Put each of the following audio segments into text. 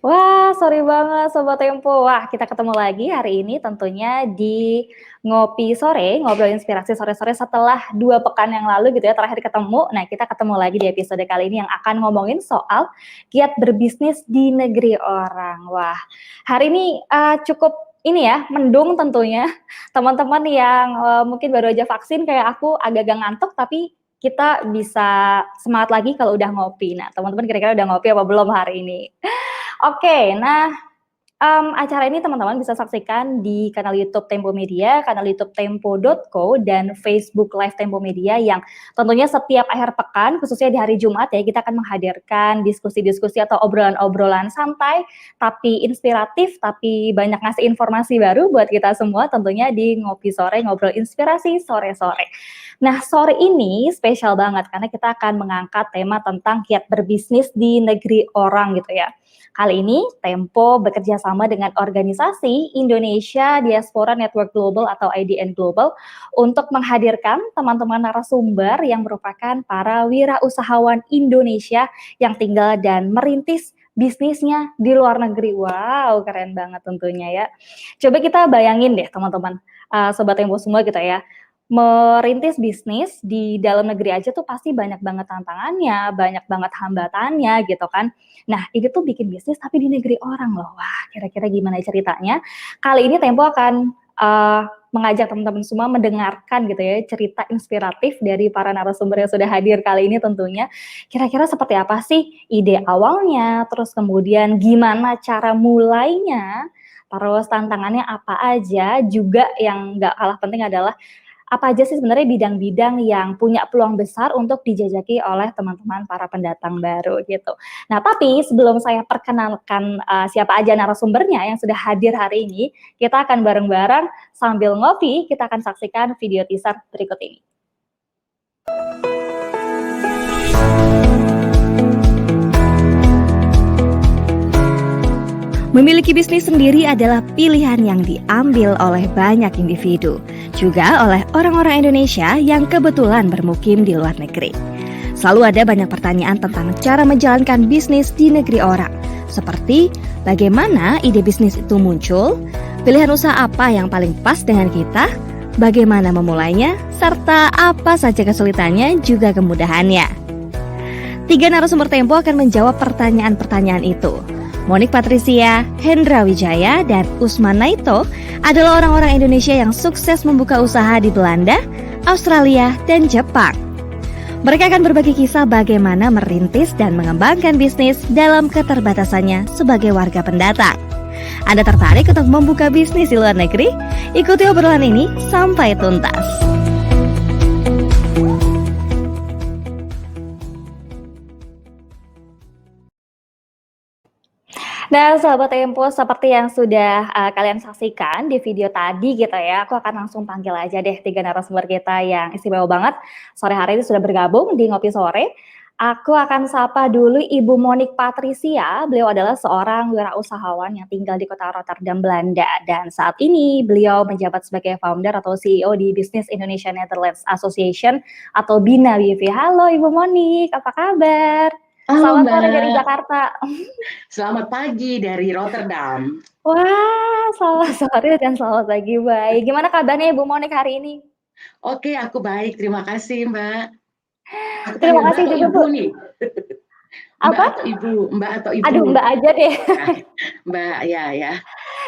Wah, sorry banget Sobat Tempo. Wah, kita ketemu lagi hari ini tentunya di Ngopi Sore, ngobrol inspirasi sore-sore setelah 2 pekan yang lalu gitu ya, terakhir ketemu. Nah, kita ketemu lagi di episode kali ini yang akan ngomongin soal giat berbisnis di negeri orang. Wah, hari ini cukup ini ya, mendung tentunya. Teman-teman yang mungkin baru aja vaksin kayak aku agak-agak ngantuk, tapi kita bisa semangat lagi kalau udah ngopi. Nah, teman-teman kira-kira udah ngopi apa belum hari ini? Oke, nah, acara ini teman-teman bisa saksikan di kanal YouTube Tempo Media, kanal YouTube Tempo.co, dan Facebook Live Tempo Media yang tentunya setiap akhir pekan, khususnya di hari Jumat ya, kita akan menghadirkan diskusi-diskusi atau obrolan-obrolan santai, tapi inspiratif, tapi banyak ngasih informasi baru buat kita semua tentunya di Ngopi Sore, ngobrol inspirasi sore-sore. Nah, sore ini spesial banget karena kita akan mengangkat tema tentang kiat berbisnis di negeri orang gitu ya. Kali ini Tempo bekerja sama dengan organisasi Indonesia Diaspora Network Global atau IDN Global untuk menghadirkan teman-teman narasumber yang merupakan para wirausahawan Indonesia yang tinggal dan merintis bisnisnya di luar negeri. Wow, keren banget tentunya ya. Coba kita bayangin deh teman-teman, Sobat Tempo semua gitu ya, merintis bisnis di dalam negeri aja tuh pasti banyak banget tantangannya, banyak banget hambatannya gitu kan. Nah, ini tuh bikin bisnis tapi di negeri orang loh. Wah, kira-kira gimana ceritanya? Kali ini Tempo akan mengajak teman-teman semua mendengarkan gitu ya cerita inspiratif dari para narasumber yang sudah hadir kali ini tentunya. Kira-kira seperti apa sih ide awalnya, terus kemudian gimana cara mulainya, terus tantangannya apa aja, juga yang nggak kalah penting adalah apa aja sih sebenarnya bidang-bidang yang punya peluang besar untuk dijajaki oleh teman-teman para pendatang baru gitu. Nah, tapi sebelum saya perkenalkan siapa aja narasumbernya yang sudah hadir hari ini, kita akan bareng-bareng sambil ngopi, kita akan saksikan video teaser berikut ini. Memiliki bisnis sendiri adalah pilihan yang diambil oleh banyak individu, juga oleh orang-orang Indonesia yang kebetulan bermukim di luar negeri. Selalu ada banyak pertanyaan tentang cara menjalankan bisnis di negeri orang, seperti bagaimana ide bisnis itu muncul, pilihan usaha apa yang paling pas dengan kita, bagaimana memulainya, serta apa saja kesulitannya juga kemudahannya. 3 narasumber Tempo akan menjawab pertanyaan-pertanyaan itu. Monik Patricia, Hendra Wijaya, dan Usman Naito adalah orang-orang Indonesia yang sukses membuka usaha di Belanda, Australia, dan Jepang. Mereka akan berbagi kisah bagaimana merintis dan mengembangkan bisnis dalam keterbatasannya sebagai warga pendatang. Anda tertarik untuk membuka bisnis di luar negeri? Ikuti obrolan ini sampai tuntas. Nah, sahabat Tempo, seperti yang sudah kalian saksikan di video tadi gitu ya, aku akan langsung panggil aja deh 3 narasumber kita yang istimewa banget. Sore hari ini sudah bergabung di Ngopi Sore. Aku akan sapa dulu Ibu Monik Patricia. Beliau adalah seorang wirausahawan yang tinggal di kota Rotterdam, Belanda. Dan saat ini beliau menjabat sebagai founder atau CEO di Business Indonesia Netherlands Association atau BINA BIV. Halo Ibu Monik, apa kabar? Halo Selamat sore dari Mbak, Jakarta. selamat pagi dari Rotterdam. Wah, selamat sore dan selamat pagi, baik. Gimana kabarnya Ibu Monik hari ini? Oke, aku baik, terima kasih Mbak. Aku Terima panggil Mbak kasih atau juga, Ibu Bu. nih? Mbak Apa? atau Ibu? Mbak atau Ibu? Aduh, Mbak aja deh. Nah, Mbak, ya.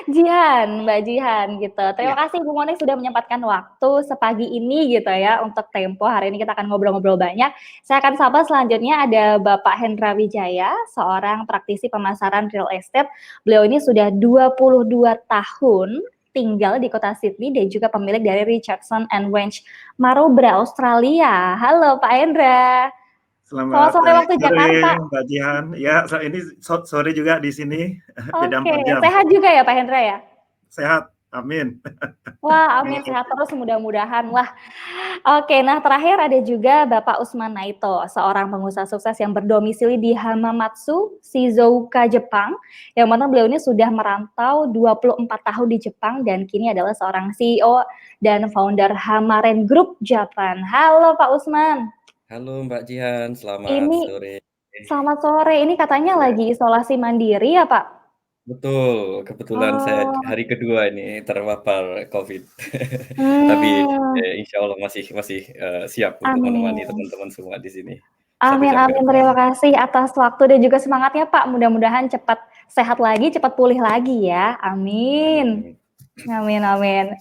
Jihan, Mbak Jihan gitu. Terima Ya. kasih Ibu Monik sudah menyempatkan waktu sepagi ini gitu ya untuk Tempo. Hari ini kita akan ngobrol-ngobrol banyak. Saya akan sapa selanjutnya ada Bapak Hendra Wijaya, seorang praktisi pemasaran real estate. Beliau ini sudah 22 tahun tinggal di kota Sydney dan juga pemilik dari Richardson and Wench Marlborough, Australia. Halo Pak Hendra. Selamat Selamat sore waktu sore Jakarta. Mbak Jihan. Ya, ini sore juga di sini, beda Oke, 4 jam. sehat juga ya Pak Hendra ya? Sehat, amin. Wah, amin sehat terus mudah-mudahan. Wah, oke. Nah, terakhir ada juga Bapak Usman Naito, seorang pengusaha sukses yang berdomisili di Hamamatsu, Shizuoka, Jepang. Yang mana beliau ini sudah merantau 24 tahun di Jepang dan kini adalah seorang CEO dan founder Hamaren Group Japan. Halo Pak Usman. Halo Mbak Jihan, selamat Ini sore. selamat sore. Ini katanya Ya, lagi isolasi mandiri ya, Pak? Betul, kebetulan saya Oh, hari kedua ini terpapar COVID. Tapi, mmm, insya Allah masih masih, siap untuk menemani amin. teman-teman semua di sini, satu Amin jam ke amin, depan. terima kasih atas waktu dan juga semangatnya, Pak. Mudah-mudahan cepat sehat lagi, cepat pulih lagi ya, amin. Amin. Amin amin.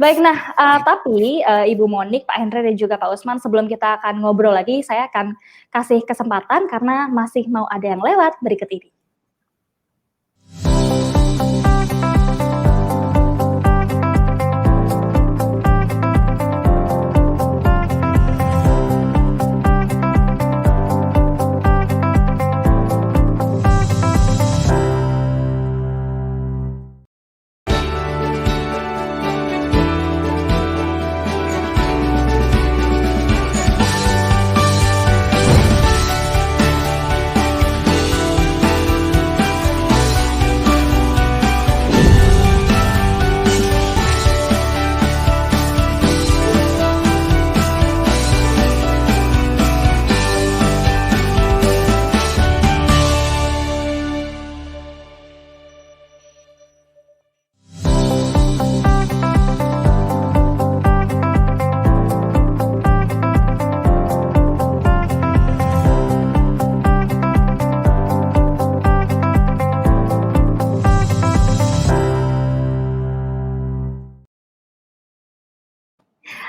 Baik, nah, tapi, Ibu Monik, Pak Hendra, dan juga Pak Usman, sebelum kita akan ngobrol lagi, saya akan kasih kesempatan karena masih mau ada yang lewat berikut ini.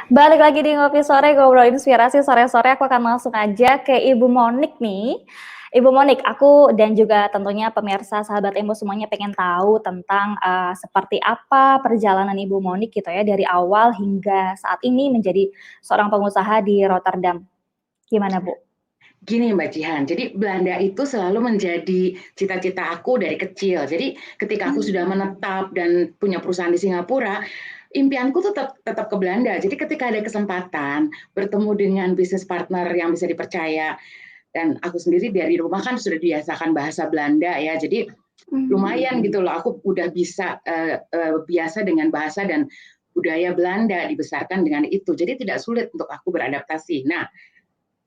Balik lagi di Ngopi Sore, ngobrol inspirasi sore-sore, aku akan langsung aja ke Ibu Monik nih. Ibu Monik, aku dan juga tentunya pemirsa sahabat Emo semuanya pengen tahu tentang, seperti apa perjalanan Ibu Monik gitu ya, dari awal hingga saat ini menjadi seorang pengusaha di Rotterdam. Gimana, Bu? Gini Mbak Jihan, jadi Belanda itu selalu menjadi cita-cita aku dari kecil. Jadi ketika aku sudah menetap dan punya perusahaan di Singapura, impianku tetap tetap ke Belanda. Jadi ketika ada kesempatan bertemu dengan bisnis partner yang bisa dipercaya, dan aku sendiri dari rumah kan sudah dibiasakan bahasa Belanda ya, jadi lumayan gitu loh. Aku udah bisa biasa dengan bahasa dan budaya Belanda, dibesarkan dengan itu. Jadi tidak sulit untuk aku beradaptasi. Nah,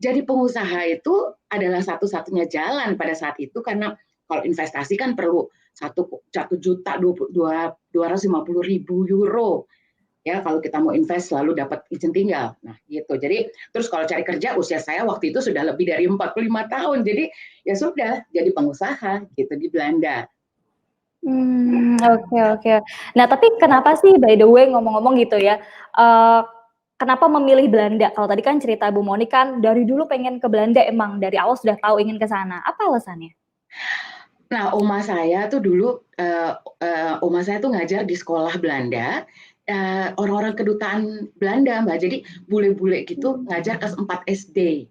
jadi pengusaha itu adalah satu-satunya jalan pada saat itu karena kalau investasi kan perlu 1.250.000 euro ya kalau kita mau invest selalu dapat izin tinggal. Nah, gitu. Jadi terus kalau cari kerja usia saya waktu itu sudah lebih dari 45 tahun. Jadi ya sudah jadi pengusaha gitu di Belanda. Oke oke. Nah, tapi kenapa sih by the way ngomong-ngomong gitu ya, eee, kenapa memilih Belanda? Kalau tadi kan cerita Bu Moni kan dari dulu pengen ke Belanda emang, dari awal sudah tahu ingin ke sana, apa alasannya? Nah, oma saya tuh dulu, oma saya tuh ngajar di sekolah Belanda, orang-orang kedutaan Belanda, Mbak. Jadi bule-bule gitu ngajar kelas 4 SD.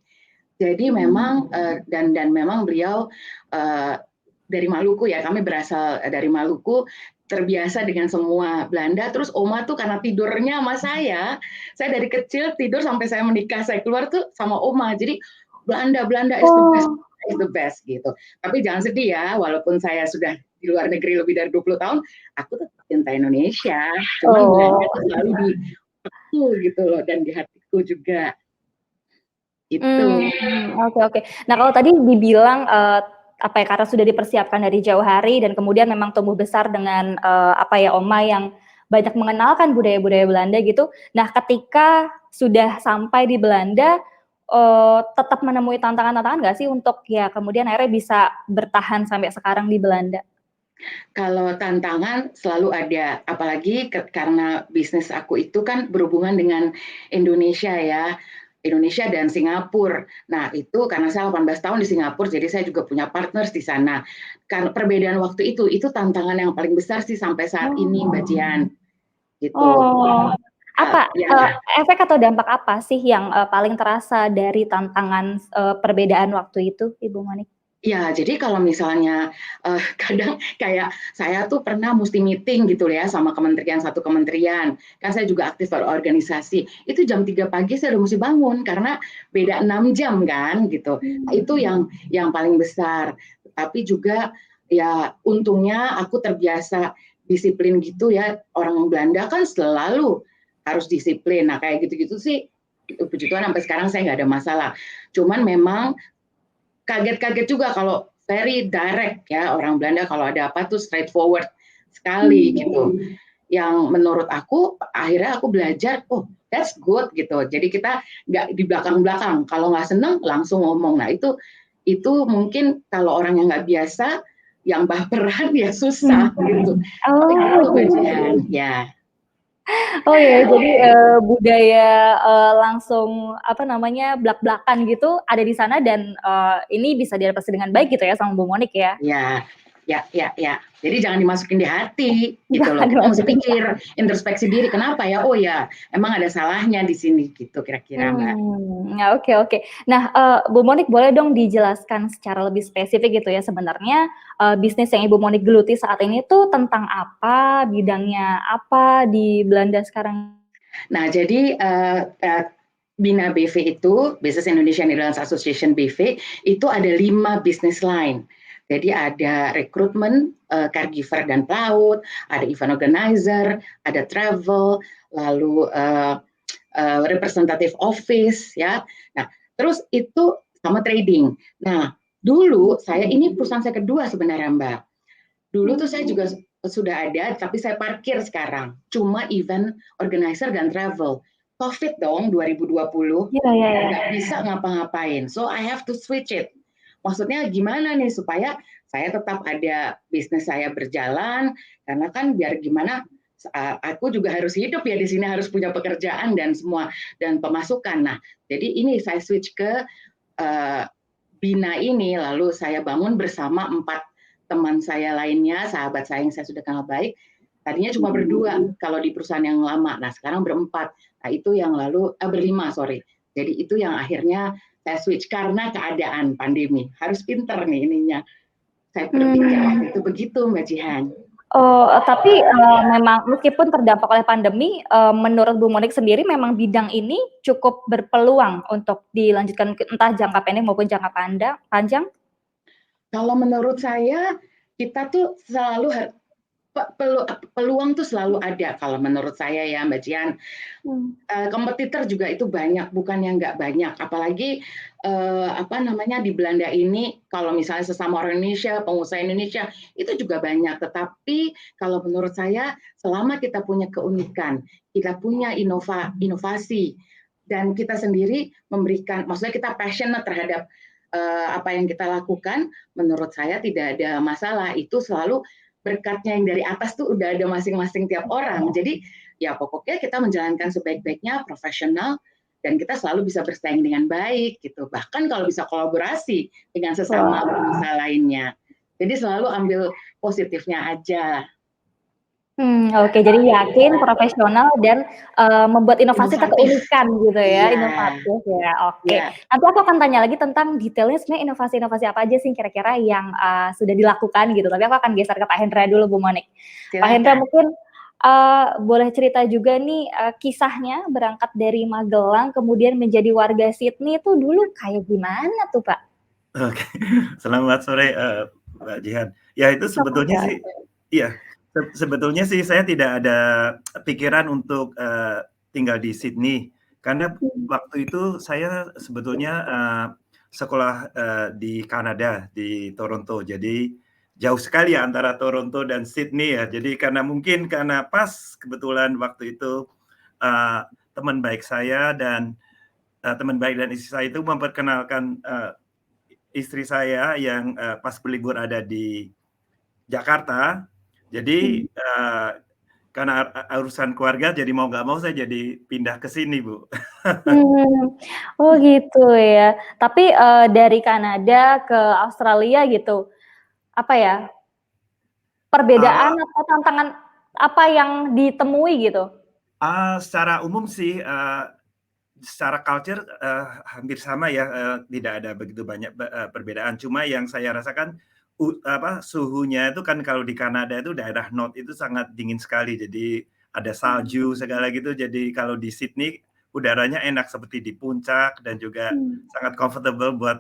Jadi memang, dan memang beliau, eee, dari Maluku ya, kami berasal dari Maluku, terbiasa dengan semua Belanda, terus oma tuh karena tidurnya sama saya dari kecil tidur sampai saya menikah, saya keluar tuh sama oma. Jadi Belanda Belanda Oh. is the best gitu. Tapi jangan sedih ya, walaupun saya sudah di luar negeri lebih dari 20 tahun, aku tetap cinta Indonesia. Cuman Belanda Oh. tuh selalu di aku gitu loh dan di hatiku juga. Itu. Oke oke. Nah, kalau tadi dibilang, apa ya, karena sudah dipersiapkan dari jauh hari dan kemudian memang tumbuh besar dengan, apa ya, oma yang banyak mengenalkan budaya-budaya Belanda gitu. Nah, ketika sudah sampai di Belanda, tetap menemui tantangan-tantangan nggak sih untuk ya kemudian akhirnya bisa bertahan sampai sekarang di Belanda? Kalau tantangan selalu ada, apalagi karena bisnis aku itu kan berhubungan dengan Indonesia ya, Indonesia dan Singapura. Nah, itu karena saya 18 tahun di Singapura, jadi saya juga punya partners di sana. Karena perbedaan waktu itu tantangan yang paling besar sih sampai saat ini, Mbak Oh. Jian, gitu. Oh. Apa, Ya, efek atau dampak apa sih yang, paling terasa dari tantangan, perbedaan waktu itu, Ibu Moni? ya, jadi kalau misalnya kadang kayak saya tuh pernah mesti meeting gitu ya sama kementerian satu kementerian, kan saya juga aktif berorganisasi. Itu jam 3 pagi saya udah mesti bangun karena beda 6 jam kan gitu. Nah, itu yang paling besar. Tapi juga ya untungnya aku terbiasa disiplin gitu ya. Orang Belanda kan selalu harus disiplin. Nah, kayak gitu-gitu sih puji Tuhan sampai sekarang saya nggak ada masalah. Cuman memang kaget-kaget juga kalau very direct ya, orang Belanda kalau ada apa tuh straightforward sekali gitu. Yang menurut aku akhirnya aku belajar, oh that's good gitu. Jadi kita nggak di belakang-belakang. Kalau nggak seneng langsung ngomong. Nah itu mungkin kalau orang yang nggak biasa, yang baperan ya susah gitu. Tapi Oh, gitu Mbak Jihan, ya. oh ya, jadi budaya langsung apa namanya blak-blakan gitu ada di sana dan ini bisa diadaptasi dengan baik gitu ya sama Bu Monik ya. Ya. Jadi jangan dimasukin di hati gitu loh. Jangan Kita mesti dimasukin. pikir, introspeksi diri. Kenapa ya? Oh ya, emang ada salahnya di sini gitu kira-kira Mbak. Ya oke. Nah, Bu Monik boleh dong dijelaskan secara lebih spesifik gitu ya sebenarnya bisnis yang Ibu Monik geluti saat ini tuh tentang apa, bidangnya apa di Belanda sekarang? Nah, jadi Bina BV itu, Business Indonesia Netherlands Association BV, itu ada 5 business line. Jadi ada rekrutmen, caregiver dan PLAUD, ada event organizer, ada travel, lalu representative office, ya. Nah, terus itu sama trading. Nah, dulu ini perusahaan saya kedua sebenarnya Mbak. Dulu tuh saya juga sudah ada, tapi saya parkir sekarang. Cuma event organizer dan travel. COVID dong 2020, Iya. nggak bisa ngapa-ngapain. So I have to switch it. Maksudnya gimana nih supaya saya tetap ada bisnis saya berjalan, karena kan biar gimana aku juga harus hidup ya di sini, harus punya pekerjaan dan semua dan pemasukan. Nah, jadi ini saya switch ke Bina ini, lalu saya bangun bersama 4 teman saya lainnya, sahabat saya yang saya sudah kenal baik. Tadinya cuma berdua kalau di perusahaan yang lama. Nah, sekarang berempat. Nah, itu yang lalu berlima, sorry. Jadi itu yang akhirnya saya switch karena keadaan pandemi. Harus pinter nih ininya. Saya berpikir waktu itu begitu, Mbak Jihan. Oh, tapi memang meskipun terdampak oleh pandemi, menurut Bu Monik sendiri memang bidang ini cukup berpeluang untuk dilanjutkan entah jangka pendek maupun jangka panjang? Kalau menurut saya, kita tuh selalu peluang tuh selalu ada kalau menurut saya ya Mbak Jian. Kompetitor juga itu banyak, bukan yang nggak banyak. Apalagi di Belanda ini, kalau misalnya sesama orang Indonesia, pengusaha Indonesia itu juga banyak. Tetapi kalau menurut saya, selama kita punya keunikan, kita punya inovasi, dan kita sendiri memberikan, maksudnya kita passionate terhadap apa yang kita lakukan, menurut saya tidak ada masalah. Itu selalu berkatnya yang dari atas tuh udah ada masing-masing tiap orang. Jadi ya pokoknya kita menjalankan sebaik-baiknya, profesional, dan kita selalu bisa bersaing dengan baik gitu. Bahkan kalau bisa kolaborasi dengan sesama pengusaha lainnya. Jadi selalu ambil positifnya aja. Oke, jadi yakin, profesional, dan membuat inovasi atau keunikan gitu ya, inovatif ya, oke. Nanti aku akan tanya lagi tentang detailnya sebenarnya inovasi-inovasi apa aja sih kira-kira yang sudah dilakukan gitu, tapi aku akan geser ke Pak Hendra dulu, Bu Monik. Pak Hendra mungkin boleh cerita juga nih kisahnya berangkat dari Magelang kemudian menjadi warga Sydney itu dulu kayak gimana tuh, Pak? Oke, selamat sore Mbak Jihan. Ya itu sebetulnya sih, iya. Sebetulnya sih saya tidak ada pikiran untuk tinggal di Sydney, karena waktu itu saya sebetulnya sekolah di Kanada, di Toronto. Jadi jauh sekali ya antara Toronto dan Sydney ya. Jadi karena pas kebetulan waktu itu teman baik saya dan teman baik dan istri saya itu memperkenalkan istri saya yang pas berlibur ada di Jakarta. Jadi karena urusan keluarga, jadi mau nggak mau saya jadi pindah ke sini, Bu. Oh gitu ya. Tapi dari Kanada ke Australia gitu, apa ya, perbedaan atau tantangan apa yang ditemui gitu? Secara umum sih, secara culture hampir sama ya, tidak ada begitu banyak perbedaan. Cuma yang saya rasakan suhunya itu kan kalau di Kanada itu daerah North itu sangat dingin sekali, jadi ada salju segala gitu. Jadi kalau di Sydney udaranya enak seperti di puncak dan juga sangat comfortable buat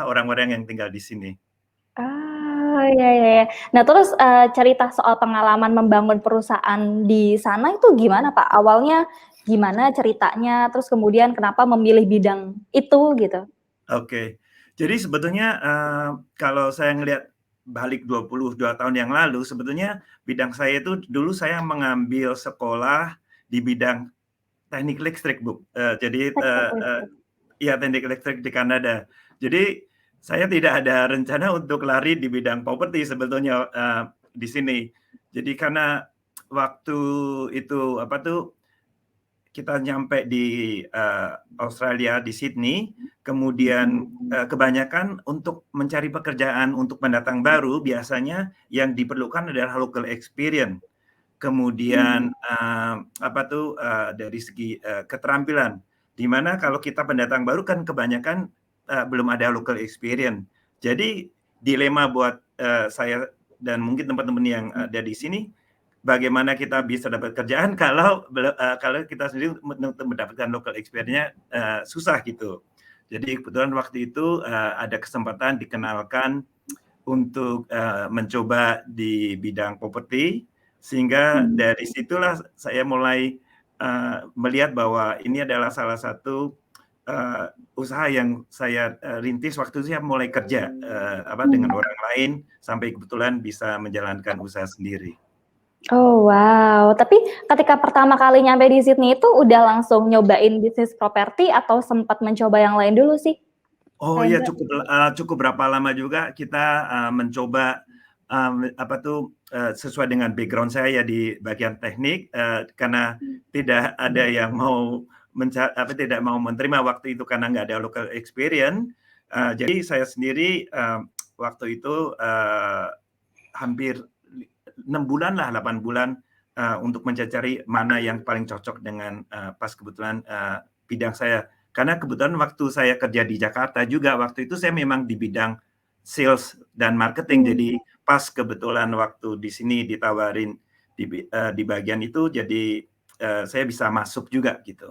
orang-orang yang tinggal di sini. Iya. Nah terus cerita soal pengalaman membangun perusahaan di sana itu gimana, Pak? Awalnya gimana ceritanya? Terus kemudian kenapa memilih bidang itu gitu? Oke. Jadi sebetulnya, kalau saya ngelihat balik 22 tahun yang lalu, sebetulnya bidang saya itu dulu saya mengambil sekolah di bidang teknik listrik, Bu. Jadi, Teknik listrik. iya teknik listrik di Kanada. Jadi saya tidak ada rencana untuk lari di bidang properti sebetulnya, di sini. Jadi karena waktu itu, apa tuh, kita nyampe di, Australia, di Sydney, kemudian, kebanyakan untuk mencari pekerjaan untuk pendatang baru biasanya yang diperlukan adalah local experience. Kemudian, apa tuh, dari segi, keterampilan, di mana kalau kita pendatang baru kan kebanyakan, belum ada local experience. Jadi dilema buat, saya dan mungkin teman-teman yang ada di sini, bagaimana kita bisa dapat kerjaan kalau kita sendiri untuk mendapatkan local experience-nya, susah gitu. Jadi kebetulan waktu itu, ada kesempatan dikenalkan untuk, mencoba di bidang properti, sehingga dari situlah saya mulai, melihat bahwa ini adalah salah satu, usaha yang saya, rintis waktu saya mulai kerja, dengan orang lain, sampai kebetulan bisa menjalankan usaha sendiri. Oh, wow. Tapi ketika pertama kali nyampe di Sydney itu udah langsung nyobain bisnis properti atau sempat mencoba yang lain dulu sih, Oh Pak ya Hendra? cukup berapa lama juga kita, mencoba, sesuai dengan background saya ya di bagian teknik, karena tidak ada yang mau tidak mau menerima waktu itu karena nggak ada local experience, jadi saya sendiri, waktu itu, hampir 6 bulan lah, 8 bulan, untuk mencari mana yang paling cocok dengan, pas kebetulan, bidang saya. Karena kebetulan waktu saya kerja di Jakarta juga, waktu itu saya memang di bidang sales dan marketing. Mmm. Jadi pas kebetulan waktu di sini ditawarin di bagian itu, jadi, saya bisa masuk juga gitu.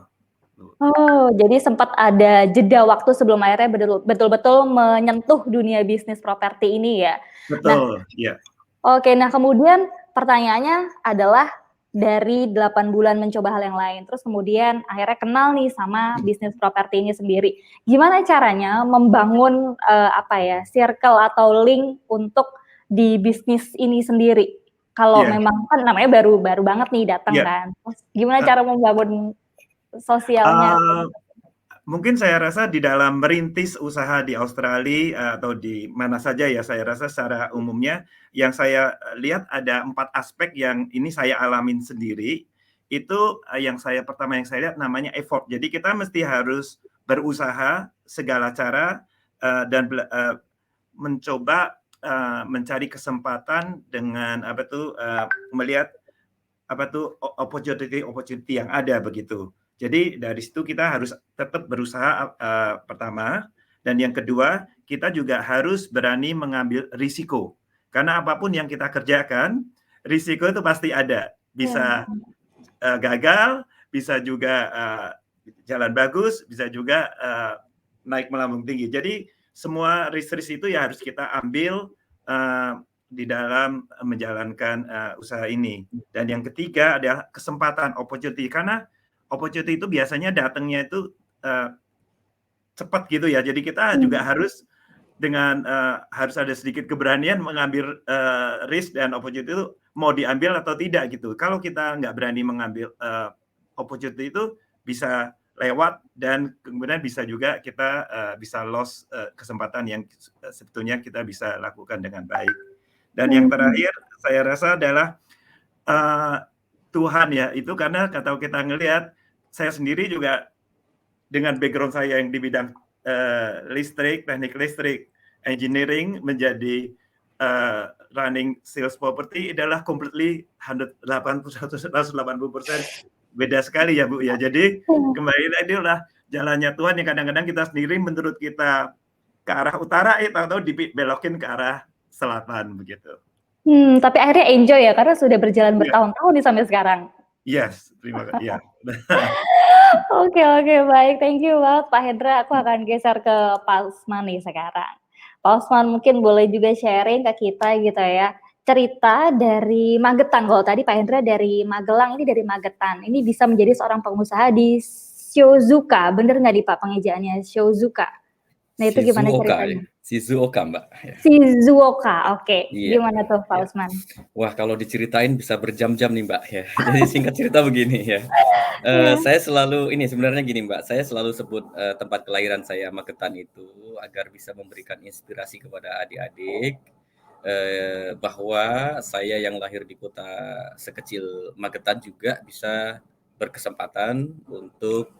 Oh, jadi sempat ada jeda waktu sebelum akhirnya betul-betul menyentuh dunia bisnis properti ini ya. Nah, Betul, iya. oke, nah kemudian pertanyaannya adalah dari 8 bulan mencoba hal yang lain, terus kemudian akhirnya kenal nih sama bisnis properti ini sendiri. Gimana caranya membangun, circle atau link untuk di bisnis ini sendiri? Kalau Iya, memang kan namanya baru banget nih datang iya, kan, terus gimana eee, cara membangun sosialnya? eee mungkin saya rasa di dalam merintis usaha di Australia, atau di mana saja ya, saya rasa secara umumnya, yang saya lihat ada 4 aspek yang ini saya alamin sendiri, itu, pertama yang saya lihat namanya effort. Jadi kita mesti harus berusaha segala cara, dan mencoba, mencari kesempatan dengan melihat opportunity yang ada begitu. Jadi dari situ kita harus tetap berusaha, pertama, dan yang kedua kita juga harus berani mengambil risiko. Karena apapun yang kita kerjakan, risiko itu pasti ada. Iya. Bisa, gagal, bisa juga, jalan bagus, bisa juga, naik melambung tinggi. Jadi semua risk-risk itu ya harus kita ambil, di dalam menjalankan, usaha ini. Dan yang ketiga adalah kesempatan, opportunity. Karena opportunity itu biasanya datangnya itu, cepat gitu ya. Jadi kita juga harus harus ada sedikit keberanian mengambil, risk dan opportunity itu mau diambil atau tidak gitu. Kalau kita nggak berani mengambil, opportunity itu bisa lewat dan kemudian bisa juga kita, bisa loss, kesempatan yang sebetulnya kita bisa lakukan dengan baik. Dan yang Mhm. terakhir saya rasa adalah, eee, Tuhan ya, itu karena kalau kita ngelihat, saya sendiri juga dengan background saya yang di bidang, listrik, teknik listrik, engineering menjadi, running sales property adalah completely 180% beda sekali ya, Bu, ya. Jadi Iya. kembali lagi lah jalannya Tuhan yang kadang-kadang kita sendiri menurut kita ke arah utara, tahu-tahu belokin ke arah selatan begitu. Tapi akhirnya enjoy ya, karena sudah berjalan Iya, bertahun-tahun nih sampai sekarang. yes, iya. Oke, oke, baik, thank you banget Pak Hendra, aku akan geser ke Pak Usman nih sekarang. Pak Usman mungkin boleh juga sharing ke kita gitu ya, cerita dari Magetan, kalau tadi Pak Hendra dari Magelang, ini dari Magetan, ini bisa menjadi seorang pengusaha di Shizuoka, bener nggak nih Pak pengejaannya Shizuoka? Nah itu gimana Shizuoka ceritanya? ya, Shizuoka Mbak. Ya. Shizuoka, oke. Iya. Gimana tuh Pak Ya. Usman? Wah kalau diceritain bisa berjam-jam nih Mbak ya. Jadi singkat cerita begini ya. Iya. Saya selalu ini sebenarnya gini Mbak, saya selalu sebut tempat kelahiran saya Magetan itu agar bisa memberikan inspirasi kepada adik-adik bahwa saya yang lahir di kota sekecil Magetan juga bisa berkesempatan untuk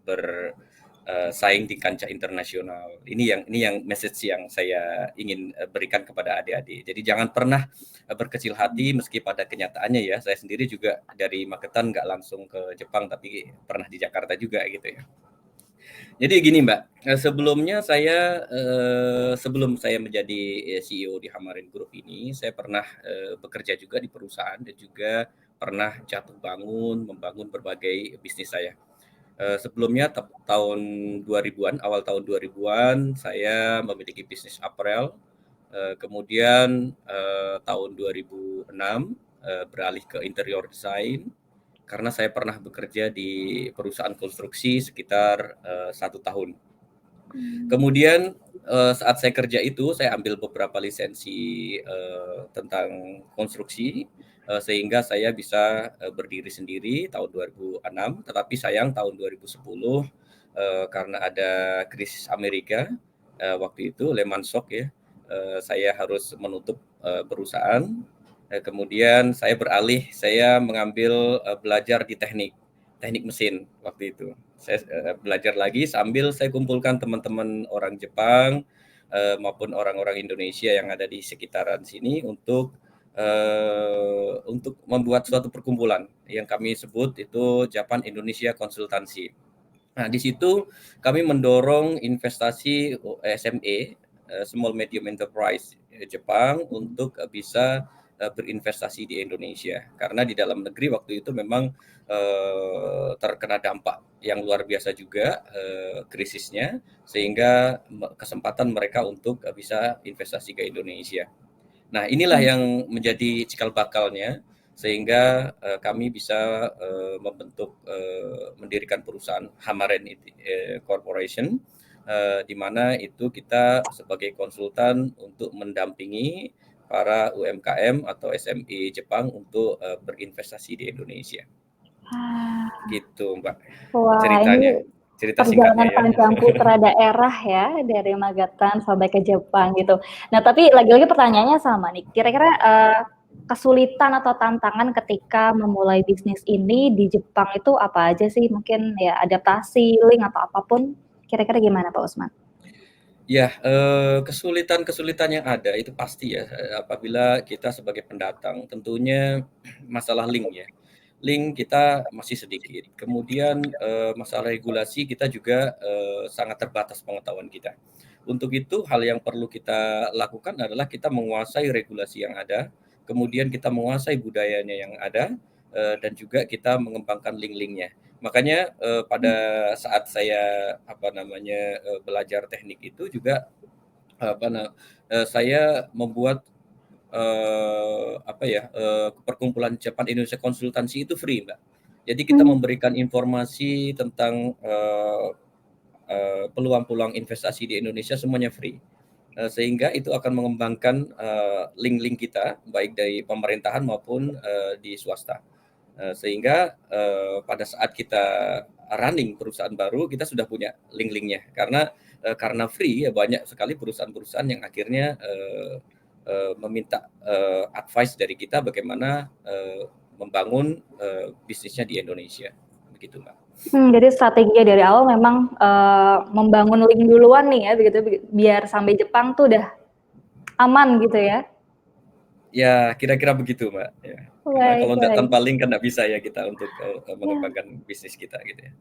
bersaing di kancah internasional. Ini yang message yang saya ingin berikan kepada adik-adik. Jadi jangan pernah berkecil hati meski pada kenyataannya ya. Saya sendiri juga dari Magetan nggak langsung ke Jepang tapi pernah di Jakarta juga gitu ya. Jadi gini Mbak, sebelum saya menjadi CEO di Hamarin Group ini, saya pernah bekerja juga di perusahaan dan juga pernah jatuh bangun, membangun berbagai bisnis saya. Sebelumnya tahun 2000-an, awal tahun 2000-an, saya memiliki bisnis apparel. Kemudian tahun 2006 beralih ke interior design karena saya pernah bekerja di perusahaan konstruksi sekitar 1 tahun. Kemudian saat saya kerja itu saya ambil beberapa lisensi tentang konstruksi sehingga saya bisa berdiri sendiri tahun 2006. Tetapi sayang tahun 2010 karena ada krisis Amerika waktu itu Lehman Shock ya, saya harus menutup perusahaan. Kemudian saya mengambil belajar di teknik mesin waktu itu. Saya belajar lagi sambil saya kumpulkan teman-teman orang Jepang maupun orang-orang Indonesia yang ada di sekitaran sini untuk membuat suatu perkumpulan yang kami sebut itu Japan Indonesia Konsultansi. Nah, di situ kami mendorong investasi SME, Small Medium Enterprise Jepang untuk bisa berinvestasi di Indonesia. Karena di dalam negeri waktu itu memang terkena dampak yang luar biasa juga krisisnya, sehingga kesempatan mereka untuk bisa investasi ke Indonesia. Nah, inilah yang menjadi cikal bakalnya sehingga kami bisa mendirikan perusahaan Hamaren Corporation di mana itu kita sebagai konsultan untuk mendampingi para UMKM atau SME Jepang untuk berinvestasi di Indonesia. Gitu, Mbak. Wah, Ceritanya. ini Cerita singkatnya perjalanan ya. panjang putra daerah ya dari Magetan sampai ke Jepang gitu. Nah, tapi lagi-lagi pertanyaannya sama nih. Kira-kira kesulitan atau tantangan ketika memulai bisnis ini di Jepang itu apa aja sih? Mungkin ya adaptasi, link atau apapun. Kira-kira gimana Pak Usman? Ya, kesulitan-kesulitan yang ada itu pasti ya, apabila kita sebagai pendatang, tentunya masalah link ya. Link kita masih sedikit, kemudian masalah regulasi kita juga sangat terbatas pengetahuan kita. Untuk itu hal yang perlu kita lakukan adalah kita menguasai regulasi yang ada, kemudian kita menguasai budayanya yang ada, dan juga kita mengembangkan link-linknya. Makanya pada saat saya belajar teknik itu juga saya membuat perkumpulan Japan Indonesia Konsultansi itu free, Mbak. Jadi kita memberikan informasi tentang peluang-peluang investasi di Indonesia semuanya free. Sehingga itu akan mengembangkan link-link kita baik dari pemerintahan maupun di swasta. Sehingga pada saat kita running perusahaan baru kita sudah punya link-linknya karena free ya banyak sekali perusahaan-perusahaan yang akhirnya meminta advice dari kita bagaimana membangun bisnisnya di Indonesia begitu Mbak. Jadi strateginya dari awal memang membangun link duluan nih ya begitu biar sampai Jepang tuh udah aman gitu ya. Ya kira-kira begitu Mbak. Ya. Karena kalau tanpa link kan nggak bisa ya kita untuk mengembangkan bisnis kita gitu ya.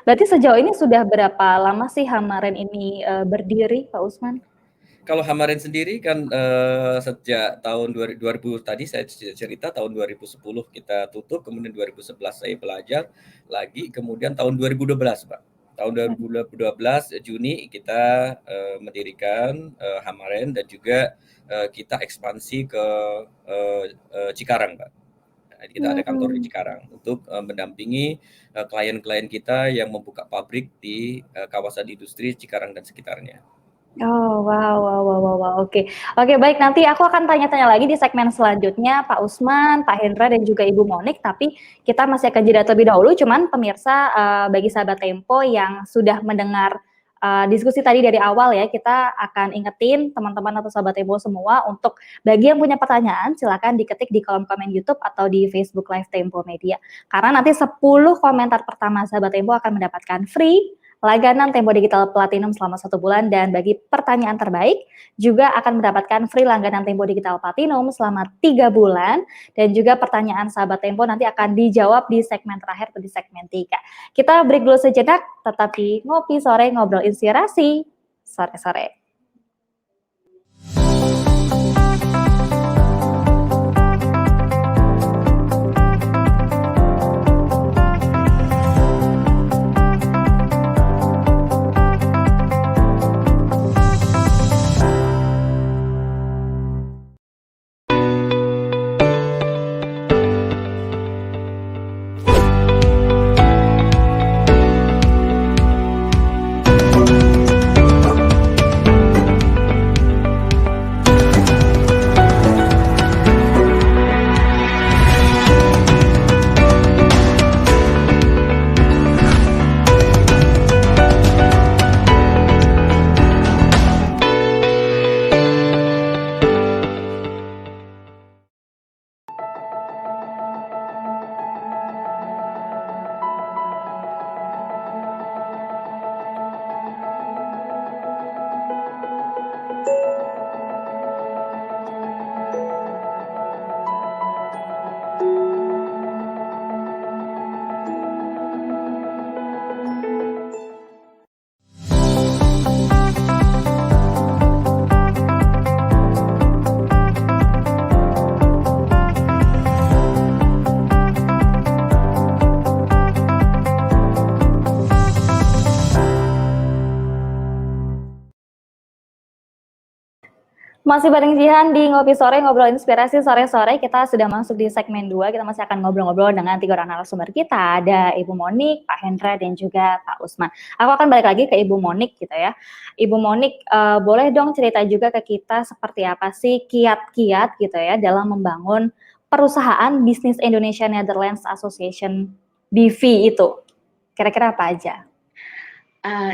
Berarti sejauh ini sudah berapa lama sih Hamaren ini berdiri Pak Usman? Kalau Hamaren sendiri kan sejak tahun 2000 tadi saya cerita tahun 2010 kita tutup, kemudian 2011 saya belajar lagi, kemudian tahun 2012 Pak. Tahun 2012 Juni kita mendirikan Hamaren dan juga kita ekspansi ke Cikarang Pak. Kita ada kantor di Hmm. Cikarang untuk mendampingi klien-klien kita yang membuka pabrik di kawasan industri Cikarang dan sekitarnya. Oh, wow, wow, wow, wow, wow. Oke. Oke, baik. Nanti aku akan tanya-tanya lagi di segmen selanjutnya, Pak Usman, Pak Hendra, dan juga Ibu Monik. Tapi kita masih akan jeda terlebih dahulu. Cuman pemirsa, bagi sahabat Tempo yang sudah mendengar diskusi tadi dari awal ya, kita akan ingetin teman-teman atau sahabat Tempo semua untuk bagi yang punya pertanyaan, silakan diketik di kolom komen YouTube atau di Facebook Live Tempo Media. Karena nanti 10 komentar pertama sahabat Tempo akan mendapatkan free langganan Tempo Digital Platinum selama 1 bulan, dan bagi pertanyaan terbaik juga akan mendapatkan free langganan Tempo Digital Platinum selama 3 bulan, dan juga pertanyaan sahabat Tempo nanti akan dijawab di segmen terakhir atau di segmen 3. Kita break dulu sejenak, tetap di Ngopi Sore Ngobrol Inspirasi Sore-sore. Masih bareng Jihan di Ngopi Sore, Ngobrol Inspirasi Sore-sore. Kita sudah masuk di segmen 2. Kita masih akan ngobrol-ngobrol dengan 3 orang narasumber kita. Ada Ibu Monik, Pak Hendra, dan juga Pak Usman. Aku akan balik lagi ke Ibu Monik gitu ya. Ibu Monik, boleh dong cerita juga ke kita seperti apa sih kiat-kiat gitu ya dalam membangun perusahaan Bisnis Indonesia Netherlands Association BV itu. Kira-kira apa aja?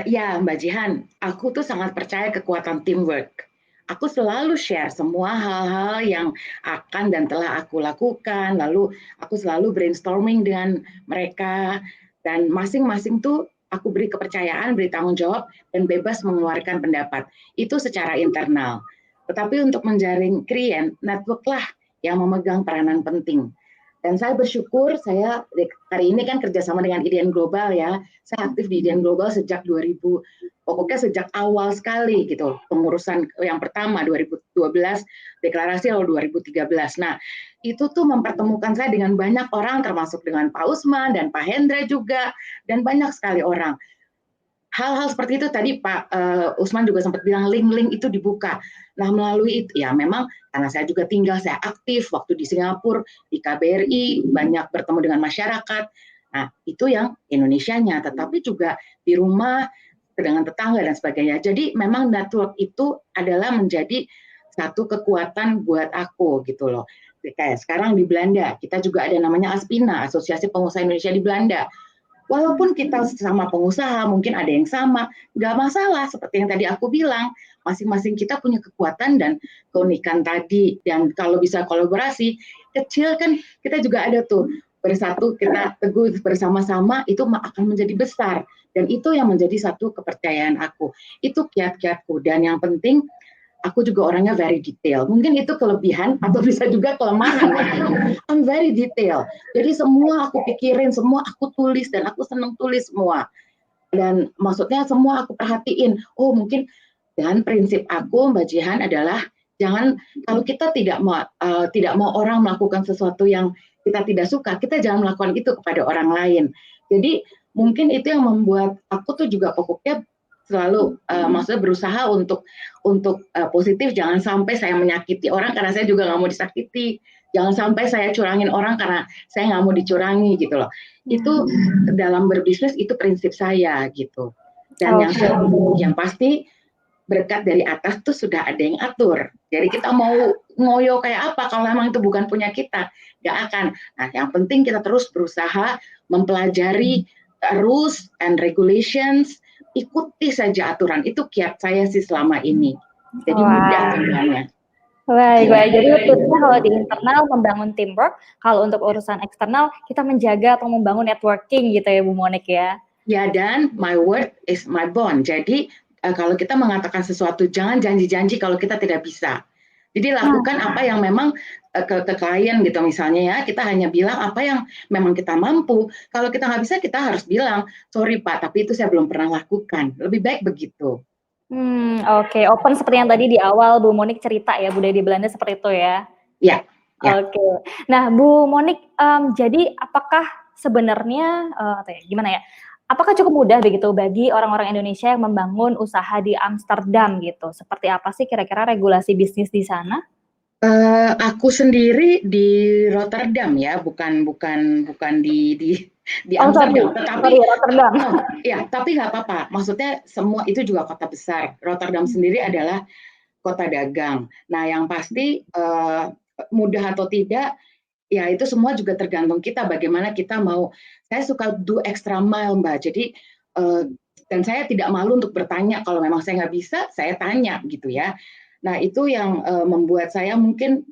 Ya, Mbak Jihan, aku tuh sangat percaya kekuatan teamwork. Aku selalu share semua hal-hal yang akan dan telah aku lakukan, lalu aku selalu brainstorming dengan mereka, dan masing-masing tuh aku beri kepercayaan, beri tanggung jawab, dan bebas mengeluarkan pendapat. Itu secara internal. Tetapi untuk menjaring klien, network lah yang memegang peranan penting. Dan saya bersyukur, saya hari ini kan kerjasama dengan IDN Global ya. Saya aktif di IDN Global sejak 2000, pokoknya sejak awal sekali gitu. Pengurusan yang pertama 2012, deklarasi lalu 2013. Nah, itu tuh mempertemukan saya dengan banyak orang, termasuk dengan Pak Usman dan Pak Hendra juga, dan banyak sekali orang. Hal-hal seperti itu tadi Pak Usman juga sempat bilang link-link itu dibuka. Nah melalui itu ya memang karena saya juga tinggal, saya aktif waktu di Singapura, di KBRI, banyak bertemu dengan masyarakat. Nah itu yang Indonesianya, tetapi juga di rumah dengan tetangga dan sebagainya. Jadi memang network itu adalah menjadi satu kekuatan buat aku gitu loh. Kayak sekarang di Belanda, kita juga ada namanya ASPINA, Asosiasi Pengusaha Indonesia di Belanda. Walaupun kita sama pengusaha, mungkin ada yang sama, nggak masalah. Seperti yang tadi aku bilang, masing-masing kita punya kekuatan dan keunikan tadi. Dan kalau bisa kolaborasi, kecil kan kita juga ada tuh, bersatu kita teguh bersama-sama, itu akan menjadi besar. Dan itu yang menjadi satu kepercayaan aku. Itu kiat-kiatku. Dan yang penting, aku juga orangnya very detail. Mungkin itu kelebihan atau bisa juga kelemahan. I'm very detail. Jadi semua aku pikirin, semua aku tulis, dan aku senang tulis semua. Dan maksudnya semua aku perhatiin. Oh mungkin, dan prinsip aku Mbak Jihan adalah jangan, kalau kita tidak mau orang melakukan sesuatu yang kita tidak suka, kita jangan melakukan itu kepada orang lain. Jadi mungkin itu yang membuat aku tuh juga pokoknya selalu maksudnya berusaha untuk positif, jangan sampai saya menyakiti orang karena saya juga nggak mau disakiti, jangan sampai saya curangin orang karena saya nggak mau dicurangi gitu loh. Itu dalam berbisnis itu prinsip saya gitu. Dan yang pasti berkat dari atas tuh sudah ada yang atur. Jadi kita mau ngoyo kayak apa kalau memang itu bukan punya kita, nggak akan. Nah, yang penting kita terus berusaha mempelajari rules and regulations, ikuti saja aturan. Itu kiat saya sih selama ini. Jadi mudah sebenarnya. Baik. Jadi tipsnya kalau di internal membangun teamwork, kalau untuk urusan eksternal kita menjaga atau membangun networking gitu ya Bu Monik ya. Ya, dan my word is my bond. Jadi kalau kita mengatakan sesuatu, jangan janji-janji kalau kita tidak bisa. Jadi lakukan apa yang memang ke klien gitu misalnya ya, kita hanya bilang apa yang memang kita mampu. Kalau kita nggak bisa, kita harus bilang, sorry Pak, tapi itu saya belum pernah lakukan. Lebih baik begitu. Oke, open seperti yang tadi di awal Bu Monik cerita ya, budaya di Belanda seperti itu ya. Ya. Oke. Nah, Bu Monik, jadi apakah sebenarnya atau ya gimana ya? Apakah cukup mudah begitu bagi orang-orang Indonesia yang membangun usaha di Amsterdam gitu? Seperti apa sih kira-kira regulasi bisnis di sana? Aku sendiri di Rotterdam ya, bukan di Amsterdam. Tetapi Rotterdam. Ya, tapi nggak apa-apa. Maksudnya semua itu juga kota besar. Rotterdam sendiri adalah kota dagang. Nah, yang pasti mudah atau tidak, ya itu semua juga tergantung kita bagaimana kita mau. Saya suka do extra mile, Mbak. Jadi dan saya tidak malu untuk bertanya kalau memang saya nggak bisa, saya tanya gitu ya. Nah, itu yang membuat saya mungkin